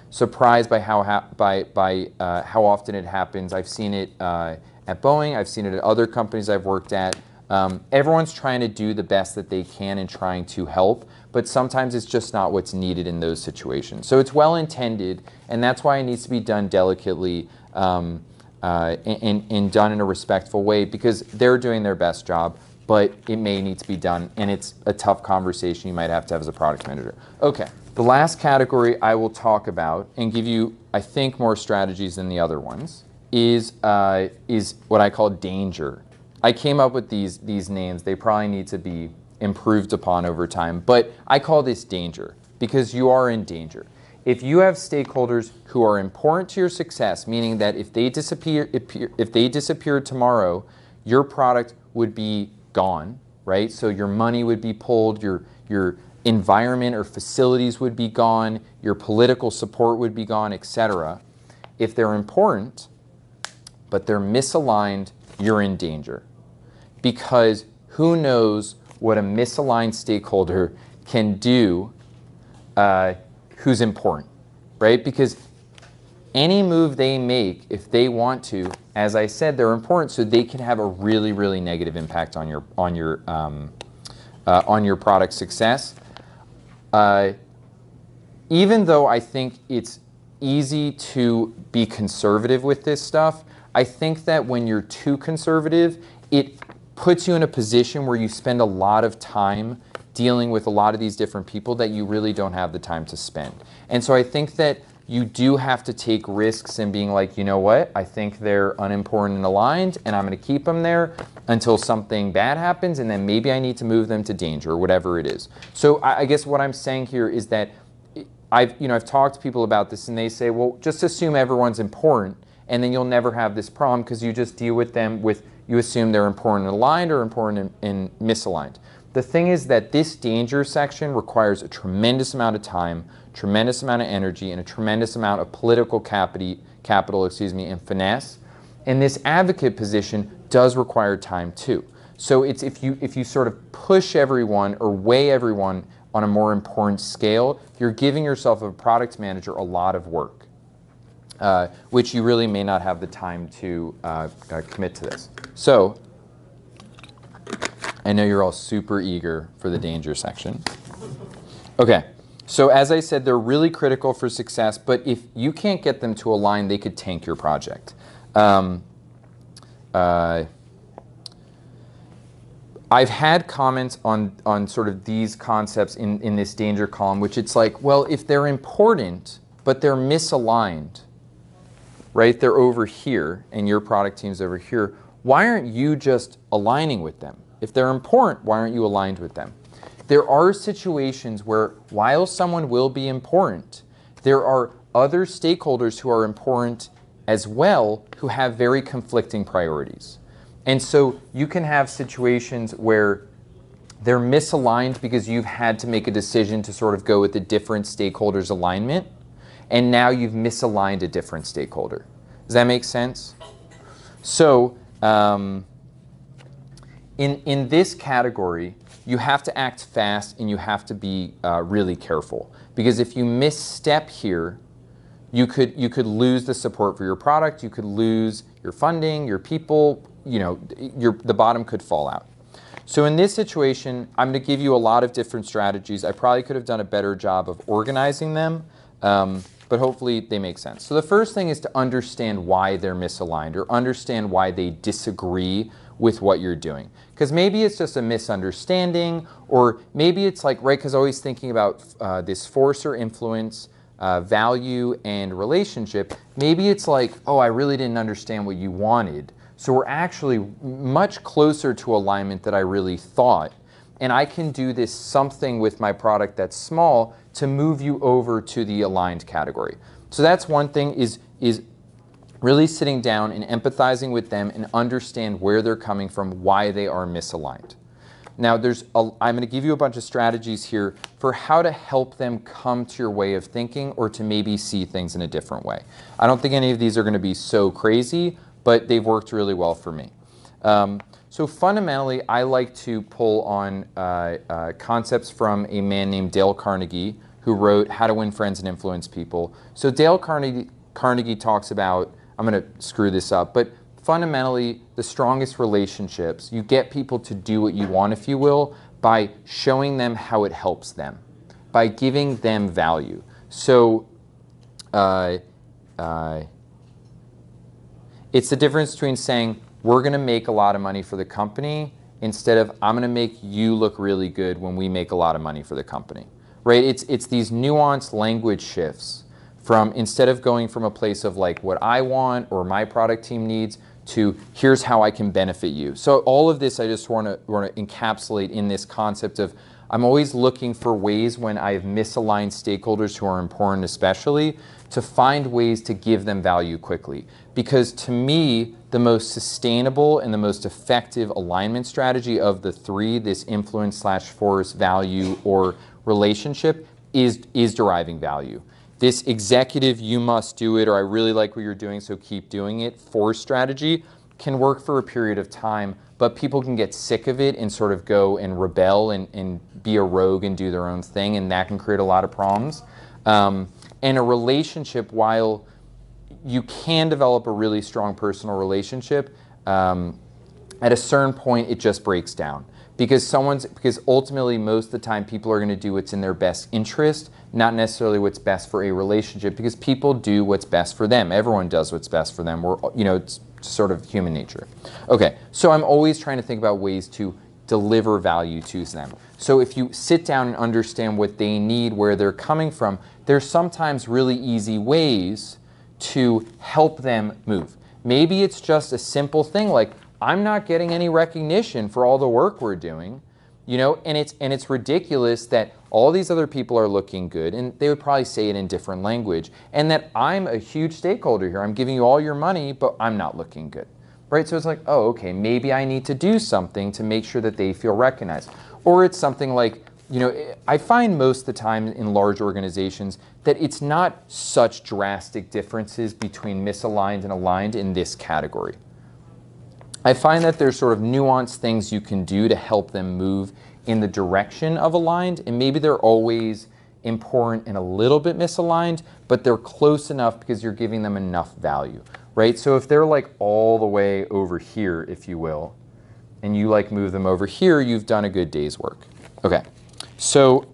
surprised by how often it happens. I've seen it at Boeing, I've seen it at other companies I've worked at. Everyone's trying to do the best that they can and trying to help, but sometimes it's just not what's needed in those situations. So it's well intended, and that's why it needs to be done delicately and done in a respectful way, because they're doing their best job, but it may need to be done, and it's a tough conversation you might have to have as a product manager. Okay, the last category I will talk about and give you, I think, more strategies than the other ones is what I call danger. I came up with these names. They probably need to be improved upon over time, but I call this danger because you are in danger. If you have stakeholders who are important to your success, meaning that if they disappeared tomorrow, your product would be gone, right? So your money would be pulled, your environment or facilities would be gone, your political support would be gone, etc. If they're important, but they're misaligned, you're in danger. Because who knows what a misaligned stakeholder can do who's important, right? Because any move they make, if they want to, as I said, they're important, so they can have a really, really negative impact on your product success. Even though I think it's easy to be conservative with this stuff, I think that when you're too conservative, it puts you in a position where you spend a lot of time dealing with a lot of these different people that you really don't have the time to spend. And so I think that you do have to take risks in being like, you know what, I think they're unimportant and aligned, and I'm going to keep them there until something bad happens, and then maybe I need to move them to danger or whatever it is. So I guess what I'm saying here is that I've talked to people about this, and they say, well, just assume everyone's important, and then you'll never have this problem because you just deal with them with, you assume they're important and aligned or important and misaligned. The thing is that this danger section requires a tremendous amount of time, tremendous amount of energy, and a tremendous amount of political capital, and finesse. And this advocate position does require time too. So it's if you sort of push everyone or weigh everyone on a more important scale, you're giving yourself, a product manager, a lot of work, which you really may not have the time to commit to this. So I know you're all super eager for the danger section. Okay, so as I said, they're really critical for success, but if you can't get them to align, they could tank your project. I've had comments on sort of these concepts in this danger column, which it's like, well, if they're important, but they're misaligned, right? They're over here, and your product team's over here. Why aren't you just aligning with them? If they're important, why aren't you aligned with them? There are situations where, while someone will be important, there are other stakeholders who are important as well who have very conflicting priorities. And so you can have situations where they're misaligned because you've had to make a decision to sort of go with a different stakeholder's alignment, and now you've misaligned a different stakeholder. Does that make sense? So in this category, you have to act fast and you have to be really careful, because if you misstep here, you could lose the support for your product, you could lose your funding, your people, the bottom could fall out. So in this situation, I'm going to give you a lot of different strategies. I probably could have done a better job of organizing them, but hopefully they make sense. So the first thing is to understand why they're misaligned, or understand why they disagree with what you're doing. Because maybe it's just a misunderstanding, or maybe it's like, right, because always thinking about this force or influence, value and relationship, maybe it's like, oh, I really didn't understand what you wanted. So we're actually much closer to alignment than I really thought. And I can do this something with my product that's small to move you over to the aligned category. So that's one thing, is really sitting down and empathizing with them and understand where they're coming from, why they are misaligned. Now, I'm going to give you a bunch of strategies here for how to help them come to your way of thinking or to maybe see things in a different way. I don't think any of these are going to be so crazy, but they've worked really well for me. So fundamentally, I like to pull on concepts from a man named Dale Carnegie, who wrote How to Win Friends and Influence People. So Dale Carnegie talks about, I'm going to screw this up, but fundamentally, the strongest relationships, you get people to do what you want, if you will, by showing them how it helps them, by giving them value. So it's the difference between saying, we're going to make a lot of money for the company, instead of, I'm going to make you look really good when we make a lot of money for the company. Right? It's these nuanced language shifts from, instead of going from a place of like what I want or my product team needs, to here's how I can benefit you. So all of this I just want to encapsulate in this concept of, I'm always looking for ways when I have misaligned stakeholders who are important especially, to find ways to give them value quickly. Because to me, the most sustainable and the most effective alignment strategy of the three, this influence/force, value, or relationship, is deriving value. This executive, you must do it, or I really like what you're doing, so keep doing it, force strategy can work for a period of time, but people can get sick of it and sort of go and rebel and be a rogue and do their own thing, and that can create a lot of problems. And a relationship, while you can develop a really strong personal relationship, at a certain point it just breaks down. Because ultimately most of the time people are going to do what's in their best interest, not necessarily what's best for a relationship, because people do what's best for them. Everyone does what's best for them. It's sort of human nature. Okay, so I'm always trying to think about ways to deliver value to them. So if you sit down and understand what they need, where they're coming from, there's sometimes really easy ways to help them move. Maybe it's just a simple thing like, I'm not getting any recognition for all the work we're doing, and it's ridiculous that all these other people are looking good, and they would probably say it in different language, and that I'm a huge stakeholder here. I'm giving you all your money, but I'm not looking good, right? So it's like, oh, okay, maybe I need to do something to make sure that they feel recognized. Or it's something like, I find most of the time in large organizations that it's not such drastic differences between misaligned and aligned in this category. I find that there's sort of nuanced things you can do to help them move in the direction of aligned, and maybe they're always important and a little bit misaligned, but they're close enough because you're giving them enough value, right? So if they're like all the way over here, if you will, and you like move them over here, you've done a good day's work. Okay, so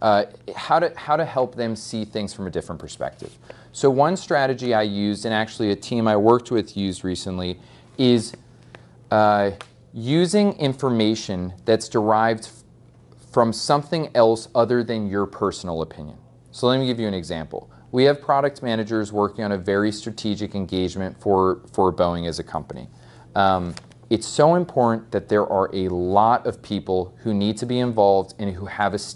how to help them see things from a different perspective. So one strategy I used, and actually a team I worked with used recently, is using information that's derived from something else other than your personal opinion. So let me give you an example. We have product managers working on a very strategic engagement for Boeing as a company. It's so important that there are a lot of people who need to be involved and who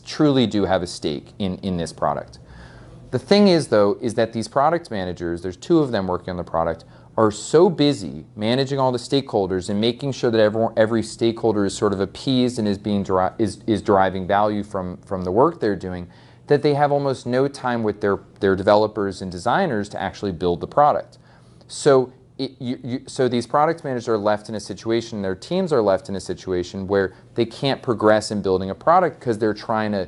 truly do have a stake in this product. The thing is, though, is that these product managers, there's 2 of them working on the product, are so busy managing all the stakeholders and making sure that every stakeholder is sort of appeased and is deriving value from the work they're doing, that they have almost no time with their developers and designers to actually build the product. So so these product managers are left in a situation, their teams are left in a situation where they can't progress in building a product because they're trying to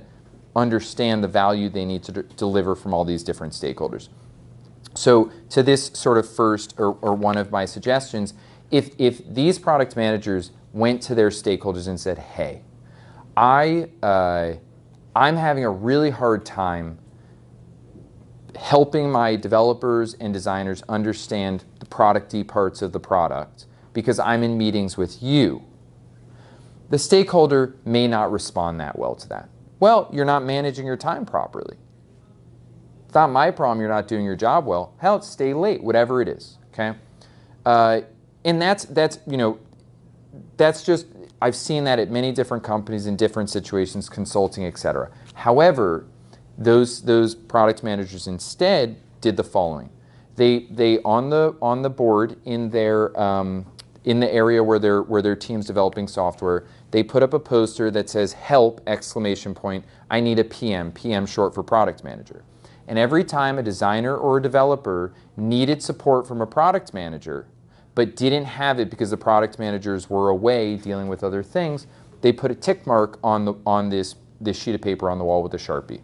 understand the value they need to deliver from all these different stakeholders. So to this sort of first, or one of my suggestions, if these product managers went to their stakeholders and said, hey, I'm having a really hard time helping my developers and designers understand the product-y parts of the product because I'm in meetings with you, the stakeholder may not respond that well to that. Well, you're not managing your time properly. It's not my problem you're not doing your job well. Hell, stay late, whatever it is, okay? And that's you know, that's just, I've seen that at many different companies in different situations, consulting, etc. However, those product managers instead did the following. They on the board in the area where their team's developing software, they put up a poster that says "Help!" exclamation point. I need a PM. PM short for product manager. And every time a designer or a developer needed support from a product manager, but didn't have it because the product managers were away dealing with other things, they put a tick mark on this sheet of paper on the wall with a Sharpie.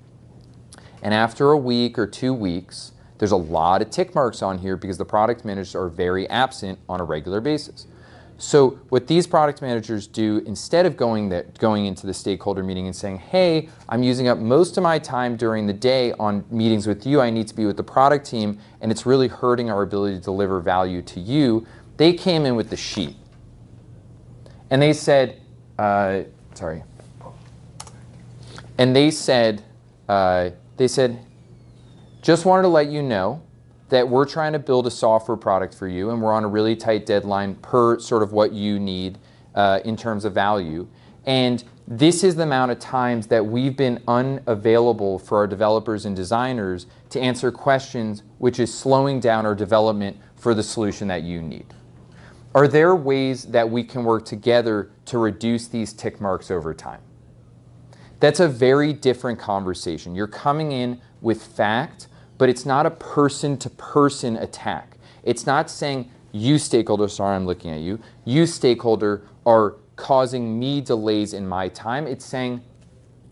And after a week or 2 weeks, there's a lot of tick marks on here because the product managers are very absent on a regular basis. So what these product managers do, instead of going into the stakeholder meeting and saying, hey, I'm using up most of my time during the day on meetings with you, I need to be with the product team, and it's really hurting our ability to deliver value to you, they came in with the sheet. And they said, just wanted to let you know that we're trying to build a software product for you, and we're on a really tight deadline per sort of what you need in terms of value. And this is the amount of times that we've been unavailable for our developers and designers to answer questions, which is slowing down our development for the solution that you need. Are there ways that we can work together to reduce these tick marks over time? That's a very different conversation. You're coming in with fact, but it's not a person-to-person attack. It's not saying, you stakeholder, sorry I'm looking at you, you stakeholder are causing me delays in my time. It's saying,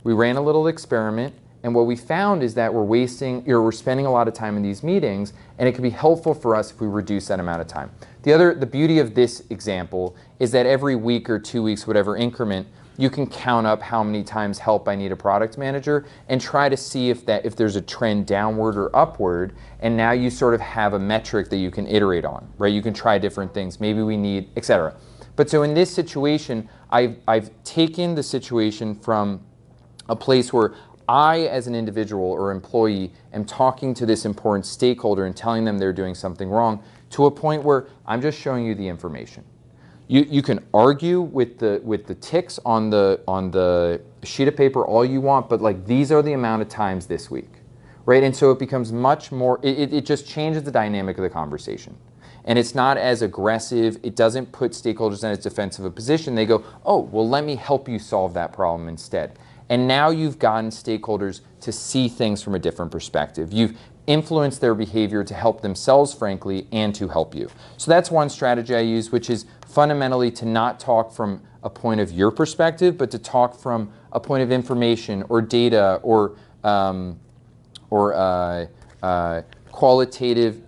we ran a little experiment, and what we found is that we're spending a lot of time in these meetings, and it could be helpful for us if we reduce that amount of time. The beauty of this example is that every week or 2 weeks, whatever increment, you can count up how many times help I need a product manager and try to see if there's a trend downward or upward, and now you sort of have a metric that you can iterate on, right? You can try different things, maybe we need, etc. But so in this situation, I've taken the situation from a place where I, as an individual or employee, am talking to this important stakeholder and telling them they're doing something wrong, to a point where I'm just showing you the information. You can argue with the ticks on the sheet of paper all you want, but like, these are the amount of times this week, right? And so it becomes much more, it just changes the dynamic of the conversation. And it's not as aggressive. It doesn't put stakeholders in as defensive a position. They go, oh, well, let me help you solve that problem instead. And now you've gotten stakeholders to see things from a different perspective. You've influenced their behavior to help themselves, frankly, and to help you. So that's one strategy I use, which is fundamentally to not talk from a point of your perspective, but to talk from a point of information or data or qualitative,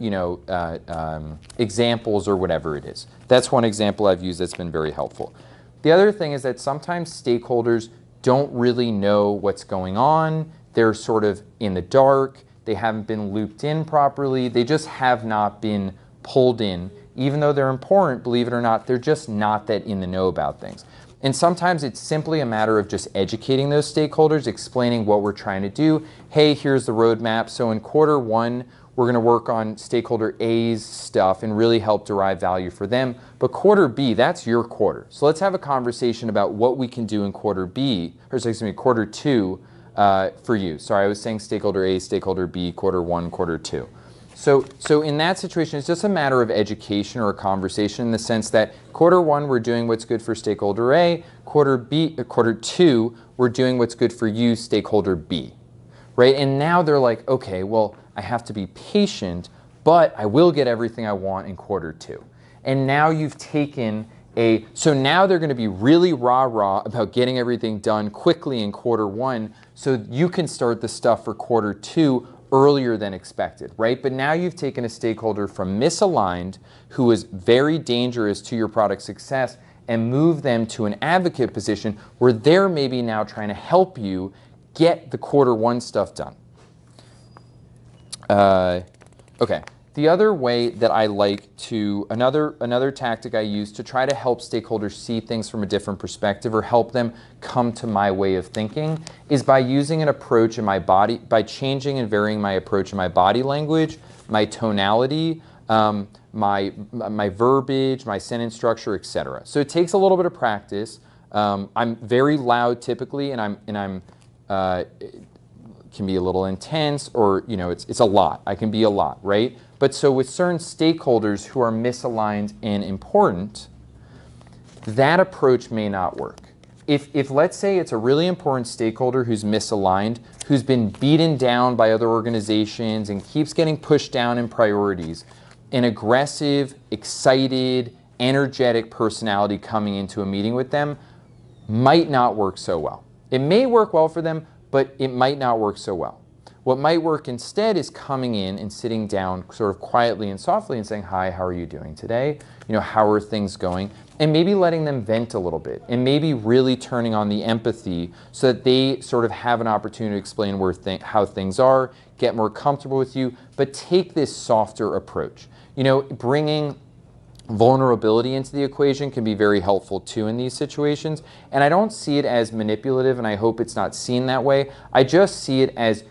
examples or whatever it is. That's one example I've used that's been very helpful. The other thing is that sometimes stakeholders don't really know what's going on. They're sort of in the dark. They haven't been looped in properly. They just have not been pulled in. Even though they're important, believe it or not, they're just not that in the know about things. And sometimes it's simply a matter of just educating those stakeholders, explaining what we're trying to do. Hey, here's the roadmap. So in quarter one, we're going to work on stakeholder A's stuff and really help derive value for them. But quarter B, that's your quarter. So let's have a conversation about what we can do in quarter B, or excuse me, quarter two for you. Sorry, I was saying stakeholder A, stakeholder B, quarter one, quarter two. So in that situation, it's just a matter of education or a conversation in the sense that quarter one, we're doing what's good for stakeholder A. Quarter two, we're doing what's good for you, stakeholder B. Right? And now they're like, okay, well, I have to be patient, but I will get everything I want in quarter two. And now you've taken so now they're going to be really rah-rah about getting everything done quickly in quarter one so you can start the stuff for quarter two earlier than expected, right? But now you've taken a stakeholder from misaligned, who is very dangerous to your product success, and moved them to an advocate position where they're maybe now trying to help you get the quarter one stuff done. Okay, The other way that I like to, another tactic I use to try to help stakeholders see things from a different perspective or help them come to my way of thinking is by using an approach in my body, by changing and varying my approach in my body language, my tonality, my verbiage, my sentence structure, etc. So it takes a little bit of practice. I'm very loud typically, and I'm can be a little intense, or it's a lot. I can be a lot, right? But so with certain stakeholders who are misaligned and important, that approach may not work. If let's say it's a really important stakeholder who's misaligned, who's been beaten down by other organizations and keeps getting pushed down in priorities, an aggressive, excited, energetic personality coming into a meeting with them might not work so well. It may work well for them, but it might not work so well. What might work instead is coming in and sitting down sort of quietly and softly and saying, "Hi, how are you doing today? How are things going?" And maybe letting them vent a little bit, and maybe really turning on the empathy so that they sort of have an opportunity to explain how things are, get more comfortable with you, but take this softer approach. Bringing vulnerability into the equation can be very helpful too in these situations. And I don't see it as manipulative, and I hope it's not seen that way. I just see it as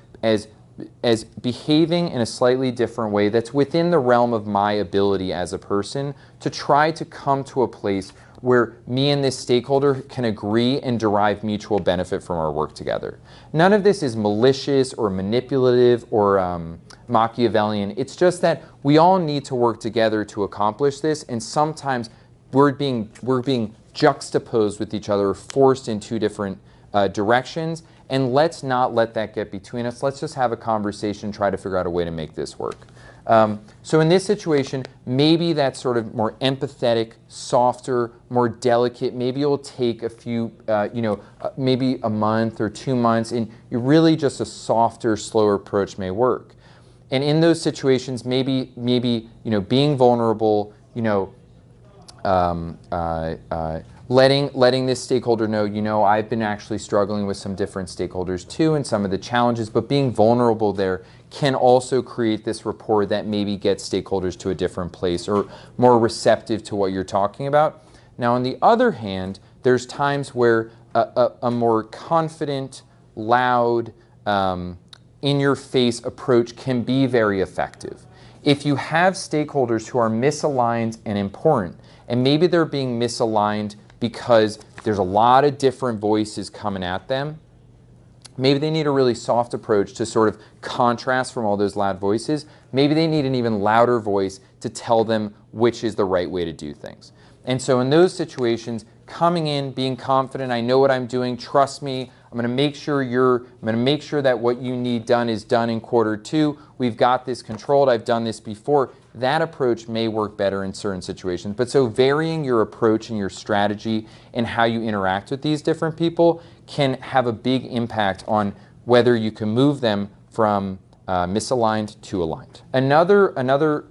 behaving in a slightly different way that's within the realm of my ability as a person to try to come to a place where me and this stakeholder can agree and derive mutual benefit from our work together. None of this is malicious or manipulative or Machiavellian. It's just that we all need to work together to accomplish this, and sometimes we're being juxtaposed with each other, or forced in two different directions, and let's not let that get between us. Let's just have a conversation, try to figure out a way to make this work. So in this situation, maybe that's sort of more empathetic, softer, more delicate. Maybe it'll take a few, maybe a month or 2 months, and really just a softer, slower approach may work. And in those situations, maybe being vulnerable, letting this stakeholder know, I've been actually struggling with some different stakeholders too and some of the challenges, but being vulnerable there can also create this rapport that maybe gets stakeholders to a different place or more receptive to what you're talking about. Now, on the other hand, there's times where a more confident, loud, in-your-face approach can be very effective. If you have stakeholders who are misaligned and important, and maybe they're being misaligned because there's a lot of different voices coming at them, maybe they need a really soft approach to sort of contrast from all those loud voices. Maybe they need an even louder voice to tell them which is the right way to do things. And so in those situations, coming in, being confident, I know what I'm doing, trust me, I'm going to make sure that what you need done is done in Q2. We've got this controlled. I've done this before. That approach may work better in certain situations. But so varying your approach and your strategy and how you interact with these different people can have a big impact on whether you can move them from misaligned to aligned. Another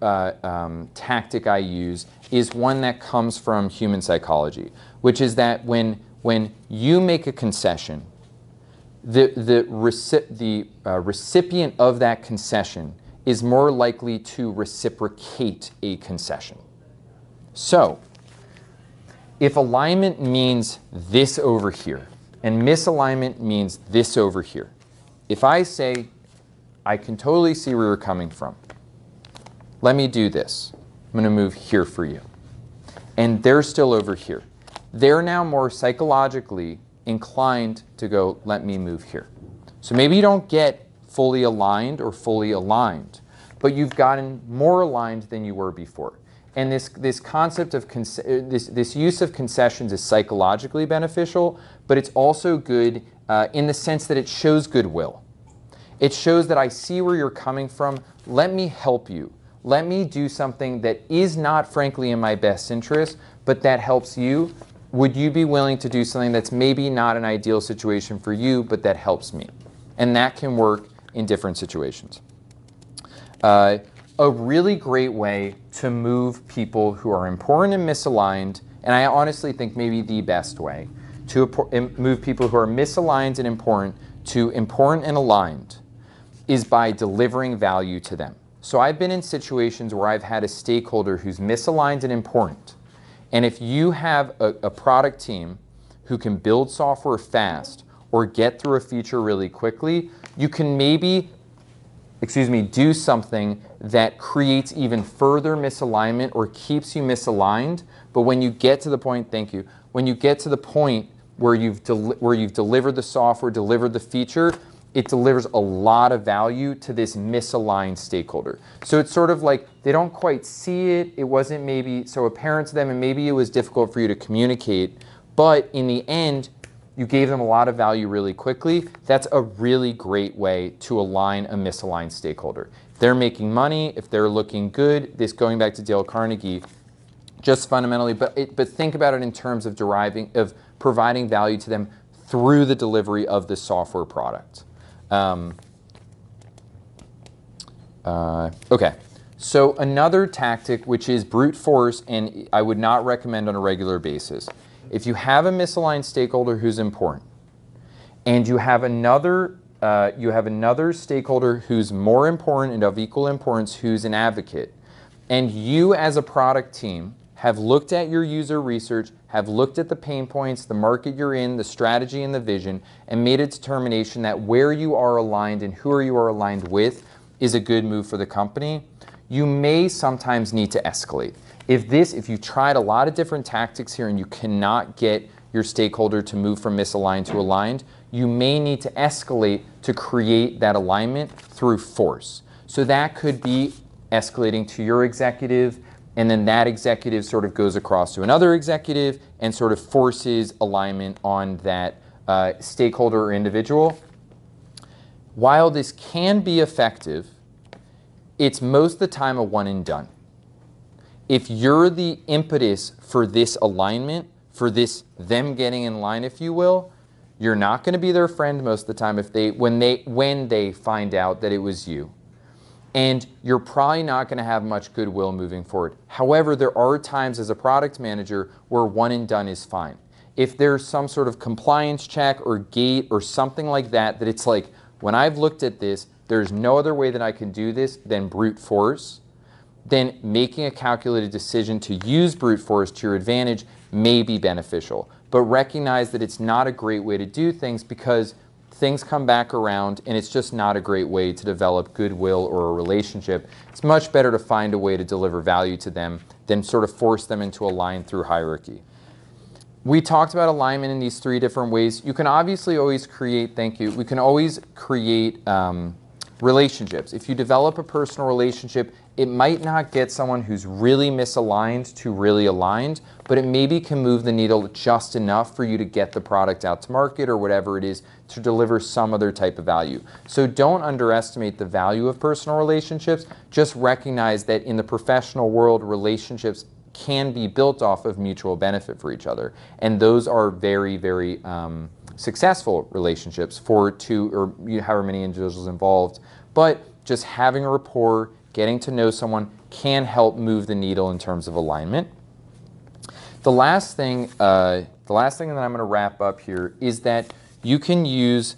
tactic I use is one that comes from human psychology, which is that when you make a concession, the recipient of that concession is more likely to reciprocate a concession. So, if alignment means this over here, and misalignment means this over here, if I say, I can totally see where you're coming from, let me do this. I'm going to move here for you. And they're still over here. They're now more psychologically inclined to go, let me move here. So maybe you don't get fully aligned or fully aligned, but you've gotten more aligned than you were before. And this concept of this use of concessions is psychologically beneficial, but it's also good in the sense that it shows goodwill. It shows that I see where you're coming from. Let me help you. Let me do something that is not, frankly, in my best interest, but that helps you. Would you be willing to do something that's maybe not an ideal situation for you, but that helps me? And that can work in different situations. A really great way to move people who are important and misaligned, and I honestly think maybe the best way to move people who are misaligned and important to important and aligned, is by delivering value to them. So I've been in situations where I've had a stakeholder who's misaligned and important. And if you have a product team who can build software fast or get through a feature really quickly, you can maybe, do something that creates even further misalignment or keeps you misaligned. But when you get to the point, thank you, when you get to the point where you've delivered the software, delivered the feature, it delivers a lot of value to this misaligned stakeholder. So it's sort of like they don't quite see it, it wasn't maybe so apparent to them, and maybe it was difficult for you to communicate, but in the end, you gave them a lot of value really quickly. That's a really great way to align a misaligned stakeholder. If they're making money, if they're looking good, this going back to Dale Carnegie, just fundamentally, but think about it in terms of providing value to them through the delivery of the software product. Okay, so another tactic, which is brute force, and I would not recommend on a regular basis. If you have a misaligned stakeholder who's important, and you have another stakeholder who's more important and of equal importance who's an advocate, and you as a product team have looked at your user research, have looked at the pain points, the market you're in, the strategy and the vision, and made a determination that where you are aligned and who you are aligned with is a good move for the company, you may sometimes need to escalate. If you tried a lot of different tactics here and you cannot get your stakeholder to move from misaligned to aligned, you may need to escalate to create that alignment through force. So that could be escalating to your executive, and then that executive sort of goes across to another executive and sort of forces alignment on that stakeholder or individual. While this can be effective, it's most of the time a one and done. If you're the impetus for this alignment, for them getting in line, if you will, you're not going to be their friend most of the time when they find out that it was you. And you're probably not going to have much goodwill moving forward. However, there are times as a product manager where one and done is fine. If there's some sort of compliance check or gate or something like that, that it's like, when I've looked at this, there's no other way that I can do this than brute force, then making a calculated decision to use brute force to your advantage may be beneficial. But recognize that it's not a great way to do things because things come back around and it's just not a great way to develop goodwill or a relationship. It's much better to find a way to deliver value to them than sort of force them into a line through hierarchy. We talked about alignment in these three different ways. You can obviously always create, we can always create relationships. If you develop a personal relationship, it might not get someone who's really misaligned to really aligned, but it maybe can move the needle just enough for you to get the product out to market or whatever it is to deliver some other type of value. So don't underestimate the value of personal relationships. Just recognize that in the professional world, relationships can be built off of mutual benefit for each other. And those are very, very successful relationships for two or however many individuals involved. But just having a rapport, getting to know someone can help move the needle in terms of alignment. The last thing that I'm going to wrap up here is that you can use,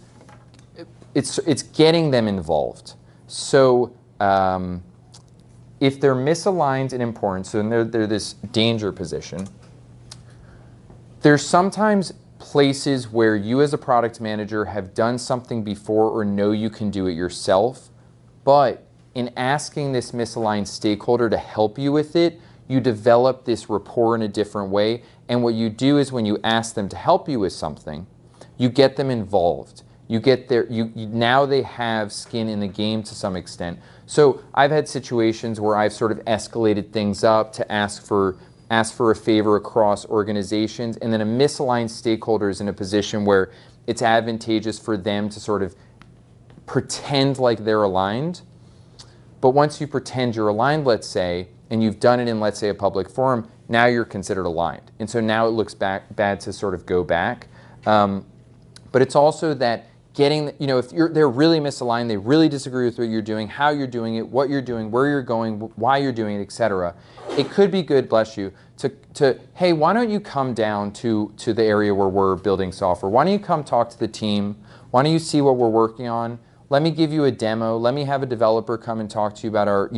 it's getting them involved. So if they're misaligned and important, so they're this danger position, there's sometimes places where you as a product manager have done something before or know you can do it yourself, but in asking this misaligned stakeholder to help you with it, you develop this rapport in a different way. And what you do is when you ask them to help you with something, you get them involved. You get now they have skin in the game to some extent. So I've had situations where I've sort of escalated things up to ask for a favor across organizations, and then a misaligned stakeholder is in a position where it's advantageous for them to sort of pretend like they're aligned. But once you pretend you're aligned, let's say, and you've done it in, let's say, a public forum, now you're considered aligned. And so now it looks bad to sort of go back. But it's also that getting, if they're really misaligned, they really disagree with what you're doing, how you're doing it, what you're doing, where you're going, why you're doing it, etc. It could be good, bless you, to hey, why don't you come down to the area where we're building software? Why don't you come talk to the team? Why don't you see what we're working on? let me give you a demo. Let me have a developer come and talk to you about our,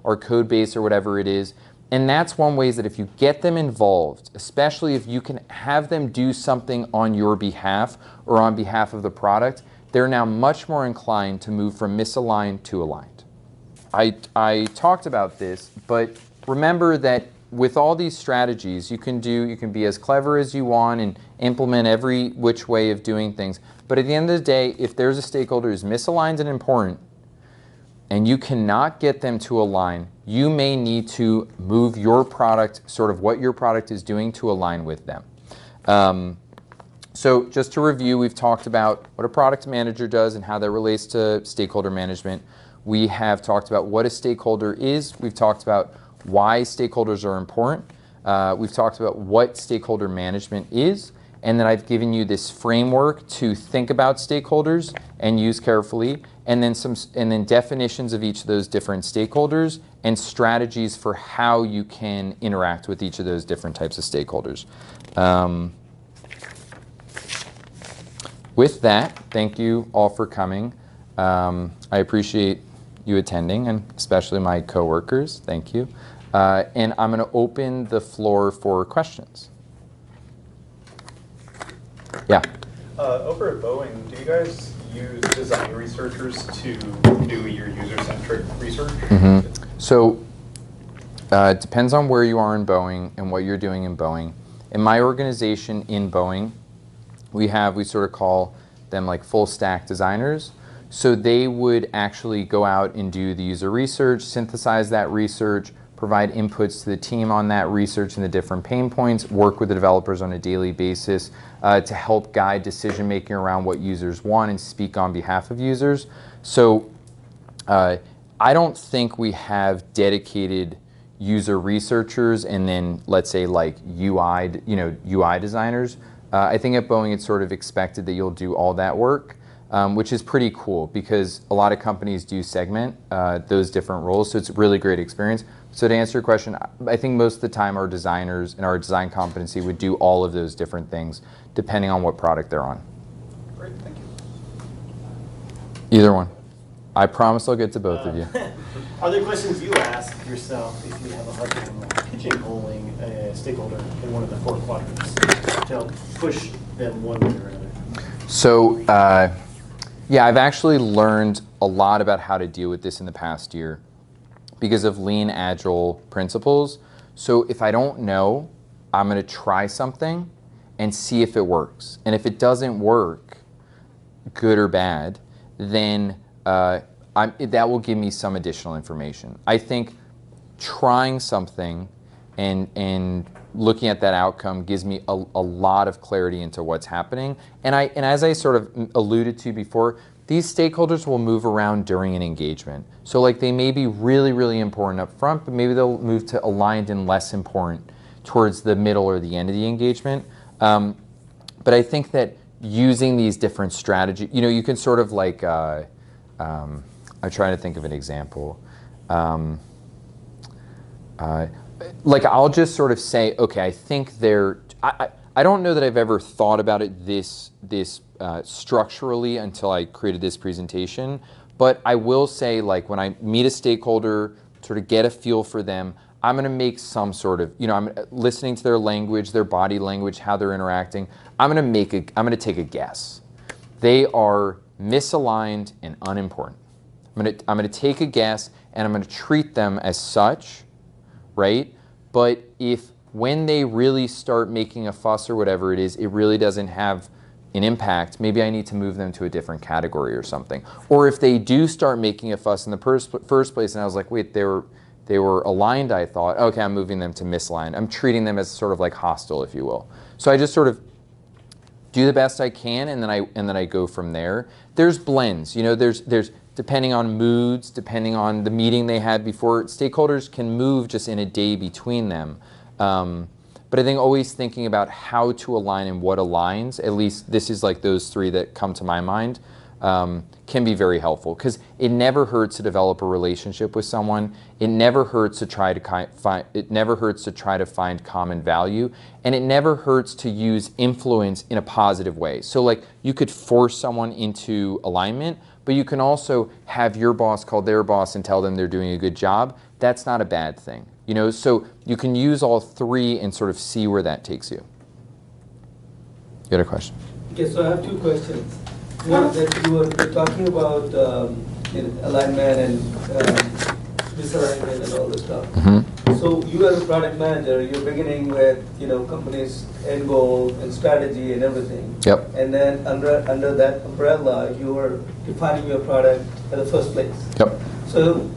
our code base or whatever it is. And that's one way that if you get them involved, especially if you can have them do something on your behalf or on behalf of the product, they're now much more inclined to move from misaligned to aligned. I talked about this, but remember that with all these strategies, you can be as clever as you want and implement every which way of doing things. But at the end of the day, if there's a stakeholder who's misaligned and important, and you cannot get them to align, you may need to move your product, sort of what your product is doing, to align with them. So just to review, we've talked about what a product manager does and how that relates to stakeholder management. We have talked about what a stakeholder is. We've talked about why stakeholders are important. We've talked about what stakeholder management is. And then I've given you this framework to think about stakeholders and use carefully, and then definitions of each of those different stakeholders and strategies for how you can interact with each of those different types of stakeholders. With that, thank you all for coming. I appreciate you attending, and especially my coworkers. Thank you. And I'm going to open the floor for questions. Yeah. Over at Boeing, do you guys use design researchers to do your user-centric research? Mm-hmm. So it depends on where you are in Boeing and what you're doing in Boeing. In my organization in Boeing, we sort of call them like full stack designers. So they would actually go out and do the user research, synthesize that research, provide inputs to the team on that research and the different pain points, work with the developers on a daily basis to help guide decision making around what users want and speak on behalf of users. So I don't think we have dedicated user researchers and then let's say like UI designers. I think at Boeing it's sort of expected that you'll do all that work. Which is pretty cool because a lot of companies do segment those different roles, so it's a really great experience. So to answer your question, I think most of the time our designers and our design competency would do all of those different things depending on what product they're on. Great, thank you. Either one. I promise I'll get to both of you. Are there questions you ask yourself if you have a hard time pigeonholing a stakeholder in one of the 4 quadrants to help push them one way or another? So yeah, I've actually learned a lot about how to deal with this in the past year because of lean, agile principles. So if I don't know, I'm going to try something and see if it works. And if it doesn't work, good or bad, then that will give me some additional information. I think trying something and looking at that outcome gives me a lot of clarity into what's happening. And as I sort of alluded to before, these stakeholders will move around during an engagement. So like they may be really, really important up front, but maybe they'll move to aligned and less important towards the middle or the end of the engagement. But I think that using these different strategies, you can sort of like, I'm trying to think of an example. Like I'll just sort of say, okay, I think I don't know that I've ever thought about it this structurally until I created this presentation, but I will say like when I meet a stakeholder, sort of get a feel for them, I'm going to make some sort of, I'm listening to their language, their body language, how they're interacting. I'm going to take a guess. They are misaligned and unimportant. I'm going to take a guess and I'm going to treat them as such, right? But if when they really start making a fuss or whatever it is, it really doesn't have an impact, maybe I need to move them to a different category or something. Or if they do start making a fuss in the first place and I was like, wait, they were aligned, I thought, okay, I'm moving them to misaligned. I'm treating them as sort of like hostile, if you will. So I just sort of do the best I can and then I go from there. There's blends, there's depending on moods, depending on the meeting they had before, stakeholders can move just in a day between them. But I think always thinking about how to align and what aligns, at least this is like those 3 that come to my mind, can be very helpful because it never hurts to develop a relationship with someone. It never hurts to try to find common value, and it never hurts to use influence in a positive way. So like you could force someone into alignment, But you can also have your boss call their boss and tell them they're doing a good job. That's not a bad thing. You know, so you can use all three and sort of see where that takes you. You had a question? Okay, so I have two questions. One, that you were talking about alignment and misalignment and all this stuff. Mm-hmm. So you as a product manager, you're beginning with company's end goal and strategy and everything. Yep. And then under that umbrella, you are defining your product at the first place. Yep. So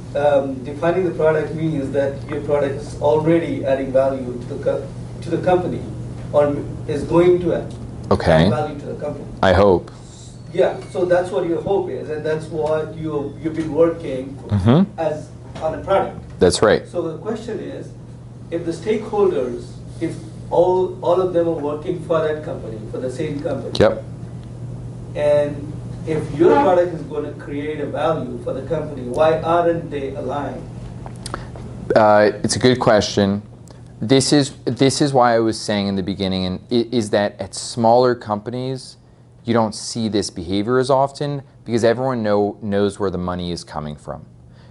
defining the product means that your product is already adding value to the company, or is going to add value to the company. I hope. Yeah, so that's what your hope is, and that's what you've been working as on a product. That's right. So the question is, if the stakeholders, if all of them are working for that company, for the same company, Yep. and if your product is going to create a value for the company, why aren't they aligned? It's a good question. This is why I was saying in the beginning, and is that at smaller companies, you don't see this behavior as often because everyone knows where the money is coming from.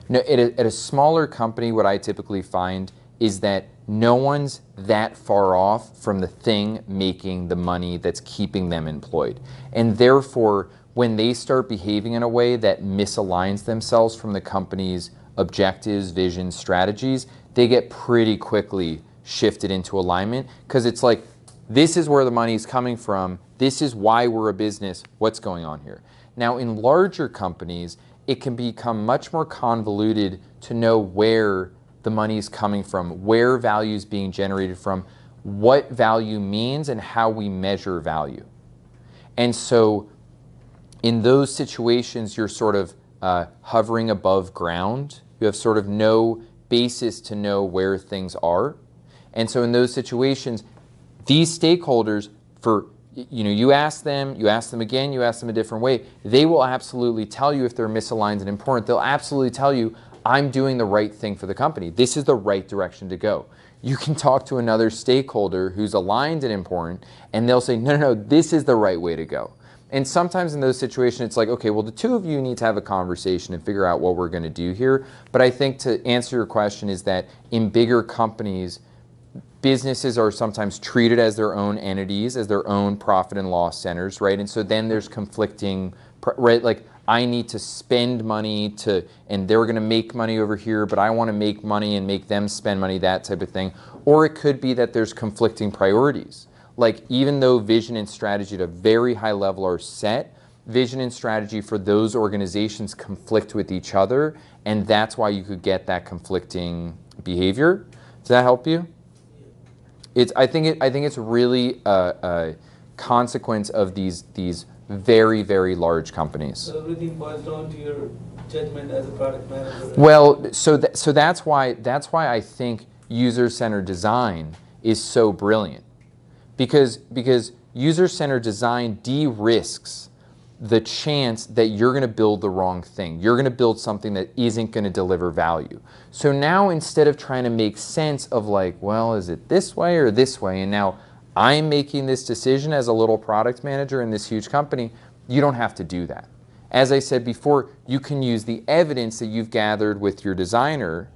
No, at a smaller company, what I typically find is that no one's that far off from the thing making the money that's keeping them employed. And therefore, when they start behaving in a way that misaligns themselves from the company's objectives, visions, strategies, they get pretty quickly shifted into alignment because it's like, this is where the money's coming from. This is why we're a business. What's going on here? Now, in larger companies, it can become much more convoluted to know where the money is coming from, where value is being generated from, what value means, and how we measure value. And so in those situations, you're sort of hovering above ground. You have sort of no basis to know where things are. And so in those situations, these stakeholders, you ask them again, you ask them a different way, they will absolutely tell you if they're misaligned and important. They'll absolutely tell you, I'm doing the right thing for the company. This is the right direction to go. You can talk to another stakeholder who's aligned and important, and they'll say, no, this is the right way to go. And sometimes in those situations, it's like, okay, well, the two of you need to have a conversation and figure out what we're going to do here. But I think to answer your question is that in bigger companies, businesses are sometimes treated as their own entities, as their own profit and loss centers, right? And so then there's conflicting, right? Like, I need to spend money and they're going to make money over here, but I want to make money and make them spend money, that type of thing. Or it could be that there's conflicting priorities. Like, even though vision and strategy at a very high level are set, vision and strategy for those organizations conflict with each other, and that's why you could get that conflicting behavior. Does that help you? I think it's really a consequence of these very, very large companies. So everything boils down to your judgment as a product manager. Right? Well, so that's why I think user-centered design is so brilliant, because user-centered design de-risks the chance that you're going to build the wrong thing. You're going to build something that isn't going to deliver value. So now, instead of trying to make sense of like, well, is it this way or this way, and now I'm making this decision as a little product manager in this huge company, you don't have to do that. As I said before, you can use the evidence that you've gathered with your designer,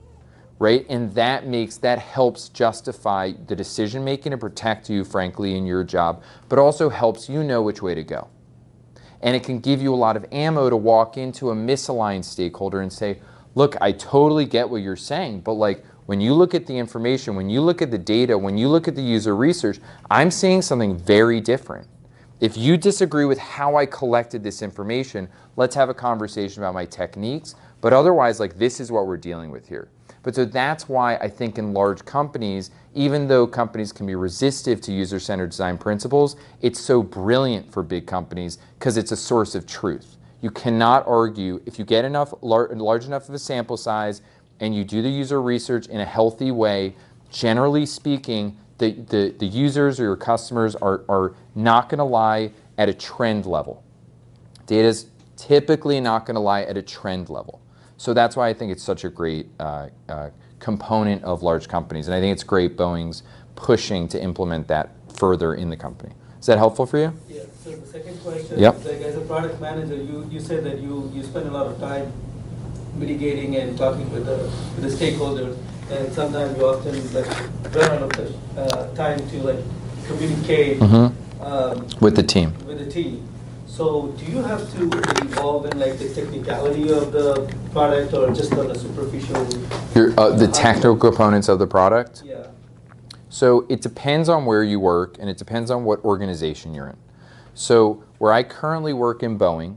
right? And that helps justify the decision making and protect you, frankly, in your job, but also helps you know which way to go. And it can give you a lot of ammo to walk into a misaligned stakeholder and say, look, I totally get what you're saying, but like, when you look at the information, when you look at the data, when you look at the user research, I'm seeing something very different. If you disagree with how I collected this information, let's have a conversation about my techniques, but otherwise, like, this is what we're dealing with here. But so that's why I think in large companies, even though companies can be resistive to user-centered design principles, it's so brilliant for big companies because it's a source of truth. You cannot argue, if you get large enough of a sample size and you do the user research in a healthy way, generally speaking, the users or your customers are not going to lie at a trend level. Data's typically not going to lie at a trend level. So that's why I think it's such a great component of large companies. And I think it's great Boeing's pushing to implement that further in the company. Is that helpful for you? Yeah, so the second question Yep. is, like, as a product manager, you said that you spend a lot of time mitigating and talking with the stakeholders, and sometimes you often like run out of the time to like communicate With the team. with the team. So do you have to involve in like the technicality of the product, or just on the superficial? The technical components of the product? Yeah. So it depends on where you work, and it depends on what organization you're in. So where I currently work in Boeing,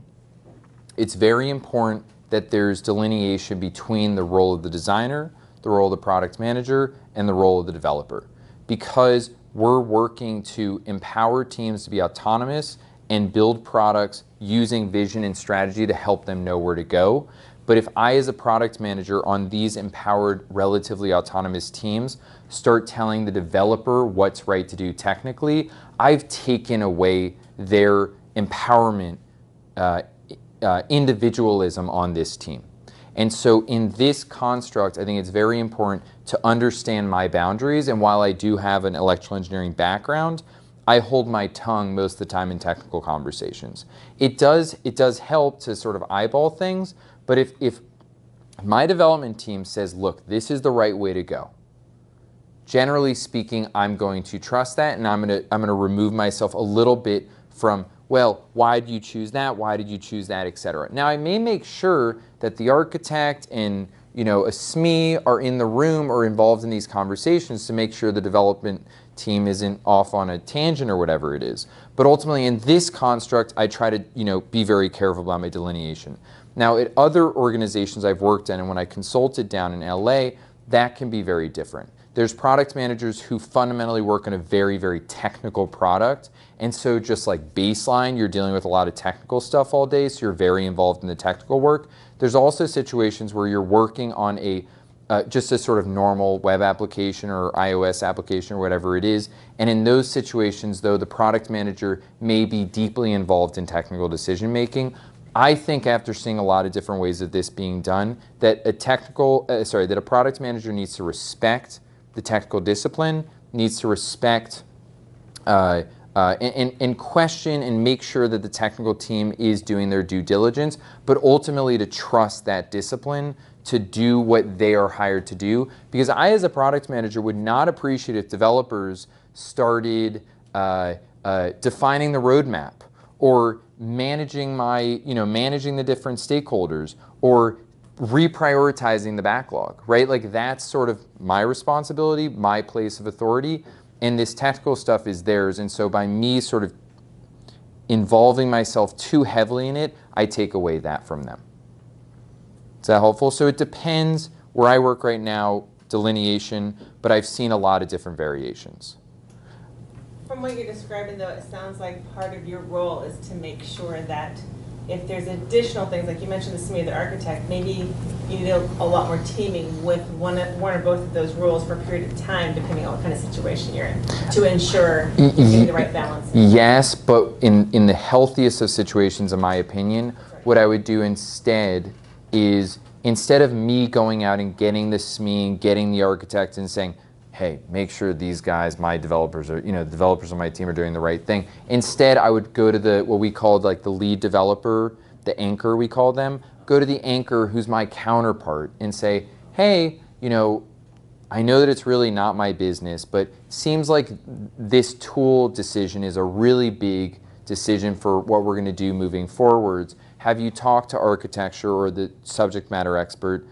it's very important that there's delineation between the role of the designer, the role of the product manager, and the role of the developer. Because we're working to empower teams to be autonomous and build products using vision and strategy to help them know where to go. But if I, as a product manager on these empowered, relatively autonomous teams, start telling the developer what's right to do technically, I've taken away their empowerment, individualism on this team. And so in this construct, I think it's very important to understand my boundaries. And while I do have an electrical engineering background, I hold my tongue most of the time in technical conversations. It does help to sort of eyeball things, but if my development team says, look, this is the right way to go, generally speaking, I'm going to trust that, and I'm gonna remove myself a little bit from, well, why did you choose that? Why did you choose that, etc. Now, I may make sure that the architect and a SME are in the room or involved in these conversations to make sure the development team isn't off on a tangent or whatever it is. But ultimately, in this construct, I try to be very careful about my delineation. Now, at other organizations I've worked in, and when I consulted down in LA, that can be very different. There's product managers who fundamentally work on a very, very technical product. And so just like baseline, you're dealing with a lot of technical stuff all day, so you're very involved in the technical work. There's also situations where you're working on just a sort of normal web application or iOS application or whatever it is. And in those situations, though, the product manager may be deeply involved in technical decision making. I think after seeing a lot of different ways of this being done, that a product manager needs to respect the technical discipline, needs to respect and question and make sure that the technical team is doing their due diligence, but ultimately to trust that discipline to do what they are hired to do. Because I, as a product manager, would not appreciate if developers started defining the roadmap, or managing managing the different stakeholders, or reprioritizing the backlog, right? Like, that's sort of my responsibility, my place of authority, and this technical stuff is theirs. And so by me sort of involving myself too heavily in it, I take away that from them. Is that helpful? So it depends. Where I work right now, delineation, but I've seen a lot of different variations. From what you're describing, though, it sounds like part of your role is to make sure that if there's additional things, like you mentioned the SME, the architect, maybe you need a lot more teaming with one or both of those roles for a period of time, depending on what kind of situation you're in, to ensure you're getting the right balance. Yes, but in the healthiest of situations, in my opinion, what I would do instead is, instead of me going out and getting the SME and getting the architect and saying, hey, make sure these guys, my developers, the developers on my team are doing the right thing. Instead, I would go to what we called like the lead developer, the anchor we call them, go to the anchor who's my counterpart and say, hey, I know that it's really not my business, but it seems like this tool decision is a really big decision for what we're going to do moving forwards. Have you talked to architecture or the subject matter expert?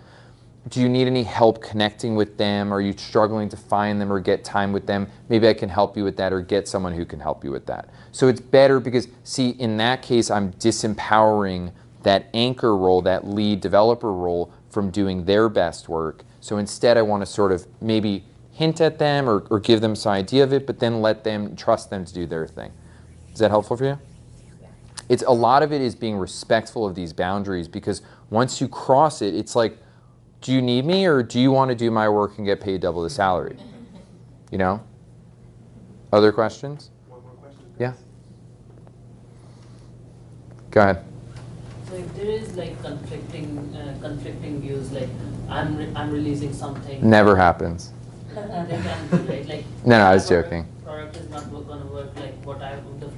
Do you need any help connecting with them? Are you struggling to find them or get time with them? Maybe I can help you with that, or get someone who can help you with that. So it's better because, see, in that case, I'm disempowering that anchor role, that lead developer role, from doing their best work. So instead, I want to sort of maybe hint at them or give them some idea of it, but then trust them to do their thing. Is that helpful for you? It's a lot of it is being respectful of these boundaries, because once you cross it, it's like, do you need me, or do you want to do my work and get paid double the salary? Other questions? One more question. Yeah. Go ahead. So if there is like conflicting views, like I'm releasing something. Never happens. They can do, right? Like, No, I was joking. Product is not going to work like what the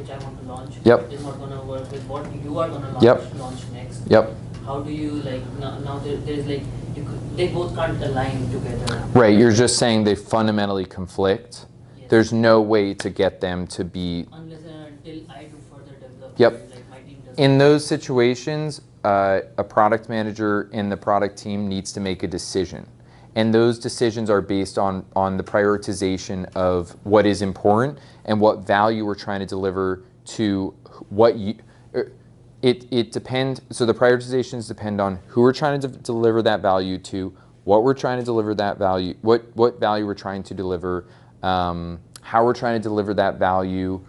which I want to launch. Yep. Is not going to work with what you are going to launch, Yep. launch next. Yep. How do you like now there's like they both can't align together. Right, you're just saying they fundamentally conflict. Yes. There's no way to get them to be. Unless until I do further development. Yep. Like my team does. In those situations, a product manager and the product team needs to make a decision. And those decisions are based on the prioritization of what is important and what value we're trying to deliver to what you. It depends. So the prioritizations depend on who we're trying to deliver that value to, what we're trying to deliver that value, what value we're trying to deliver, how we're trying to deliver that value,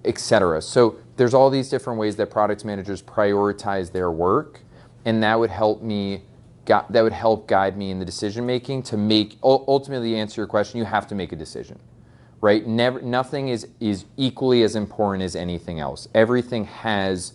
etc. So there's all these different ways that product managers prioritize their work, and that would help me. That would help guide me in the decision making to make, ultimately answer your question. You have to make a decision, right? Nothing is equally as important as anything else. Everything has,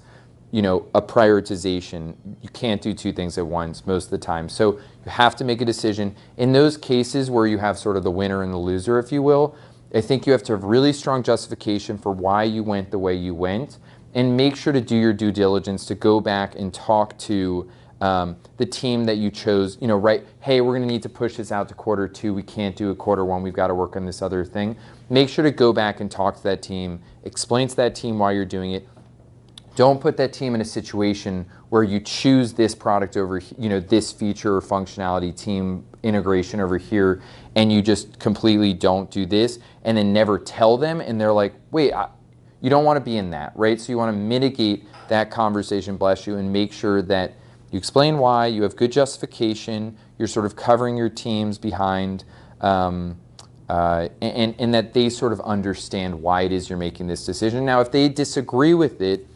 a prioritization. You can't do two things at once most of the time. So you have to make a decision. In those cases where you have sort of the winner and the loser, if you will, I think you have to have really strong justification for why you went the way you went, and make sure to do your due diligence to go back and talk to the team that you chose, right? Hey, we're going to need to push this out to quarter 2. We can't do a quarter 1. We've got to work on this other thing. Make sure to go back and talk to that team, explain to that team why you're doing it. Don't put that team in a situation where you choose this product over, this feature or functionality, team integration over here, and you just completely don't do this, and then never tell them, and they're like, wait, you don't want to be in that, right? So you want to mitigate that conversation, bless you, and make sure that you explain why, you have good justification, you're sort of covering your teams behind, and that they sort of understand why it is you're making this decision. Now, if they disagree with it,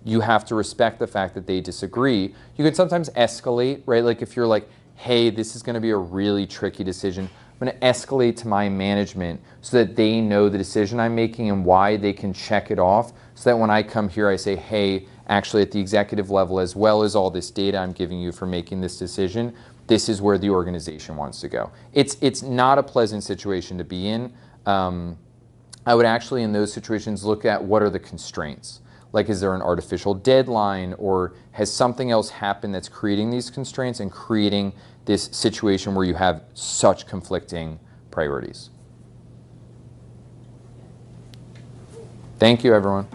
you have to respect the fact that they disagree. You can sometimes escalate, right? Like if you're like, hey, this is going to be a really tricky decision, I'm going to escalate to my management so that they know the decision I'm making and why they can check it off, so that when I come here, I say, hey, actually at the executive level, as well as all this data I'm giving you for making this decision, this is where the organization wants to go. It's not a pleasant situation to be in. I would actually, in those situations, look at what are the constraints. Like, is there an artificial deadline, or has something else happened that's creating these constraints and creating this situation where you have such conflicting priorities? Thank you, everyone.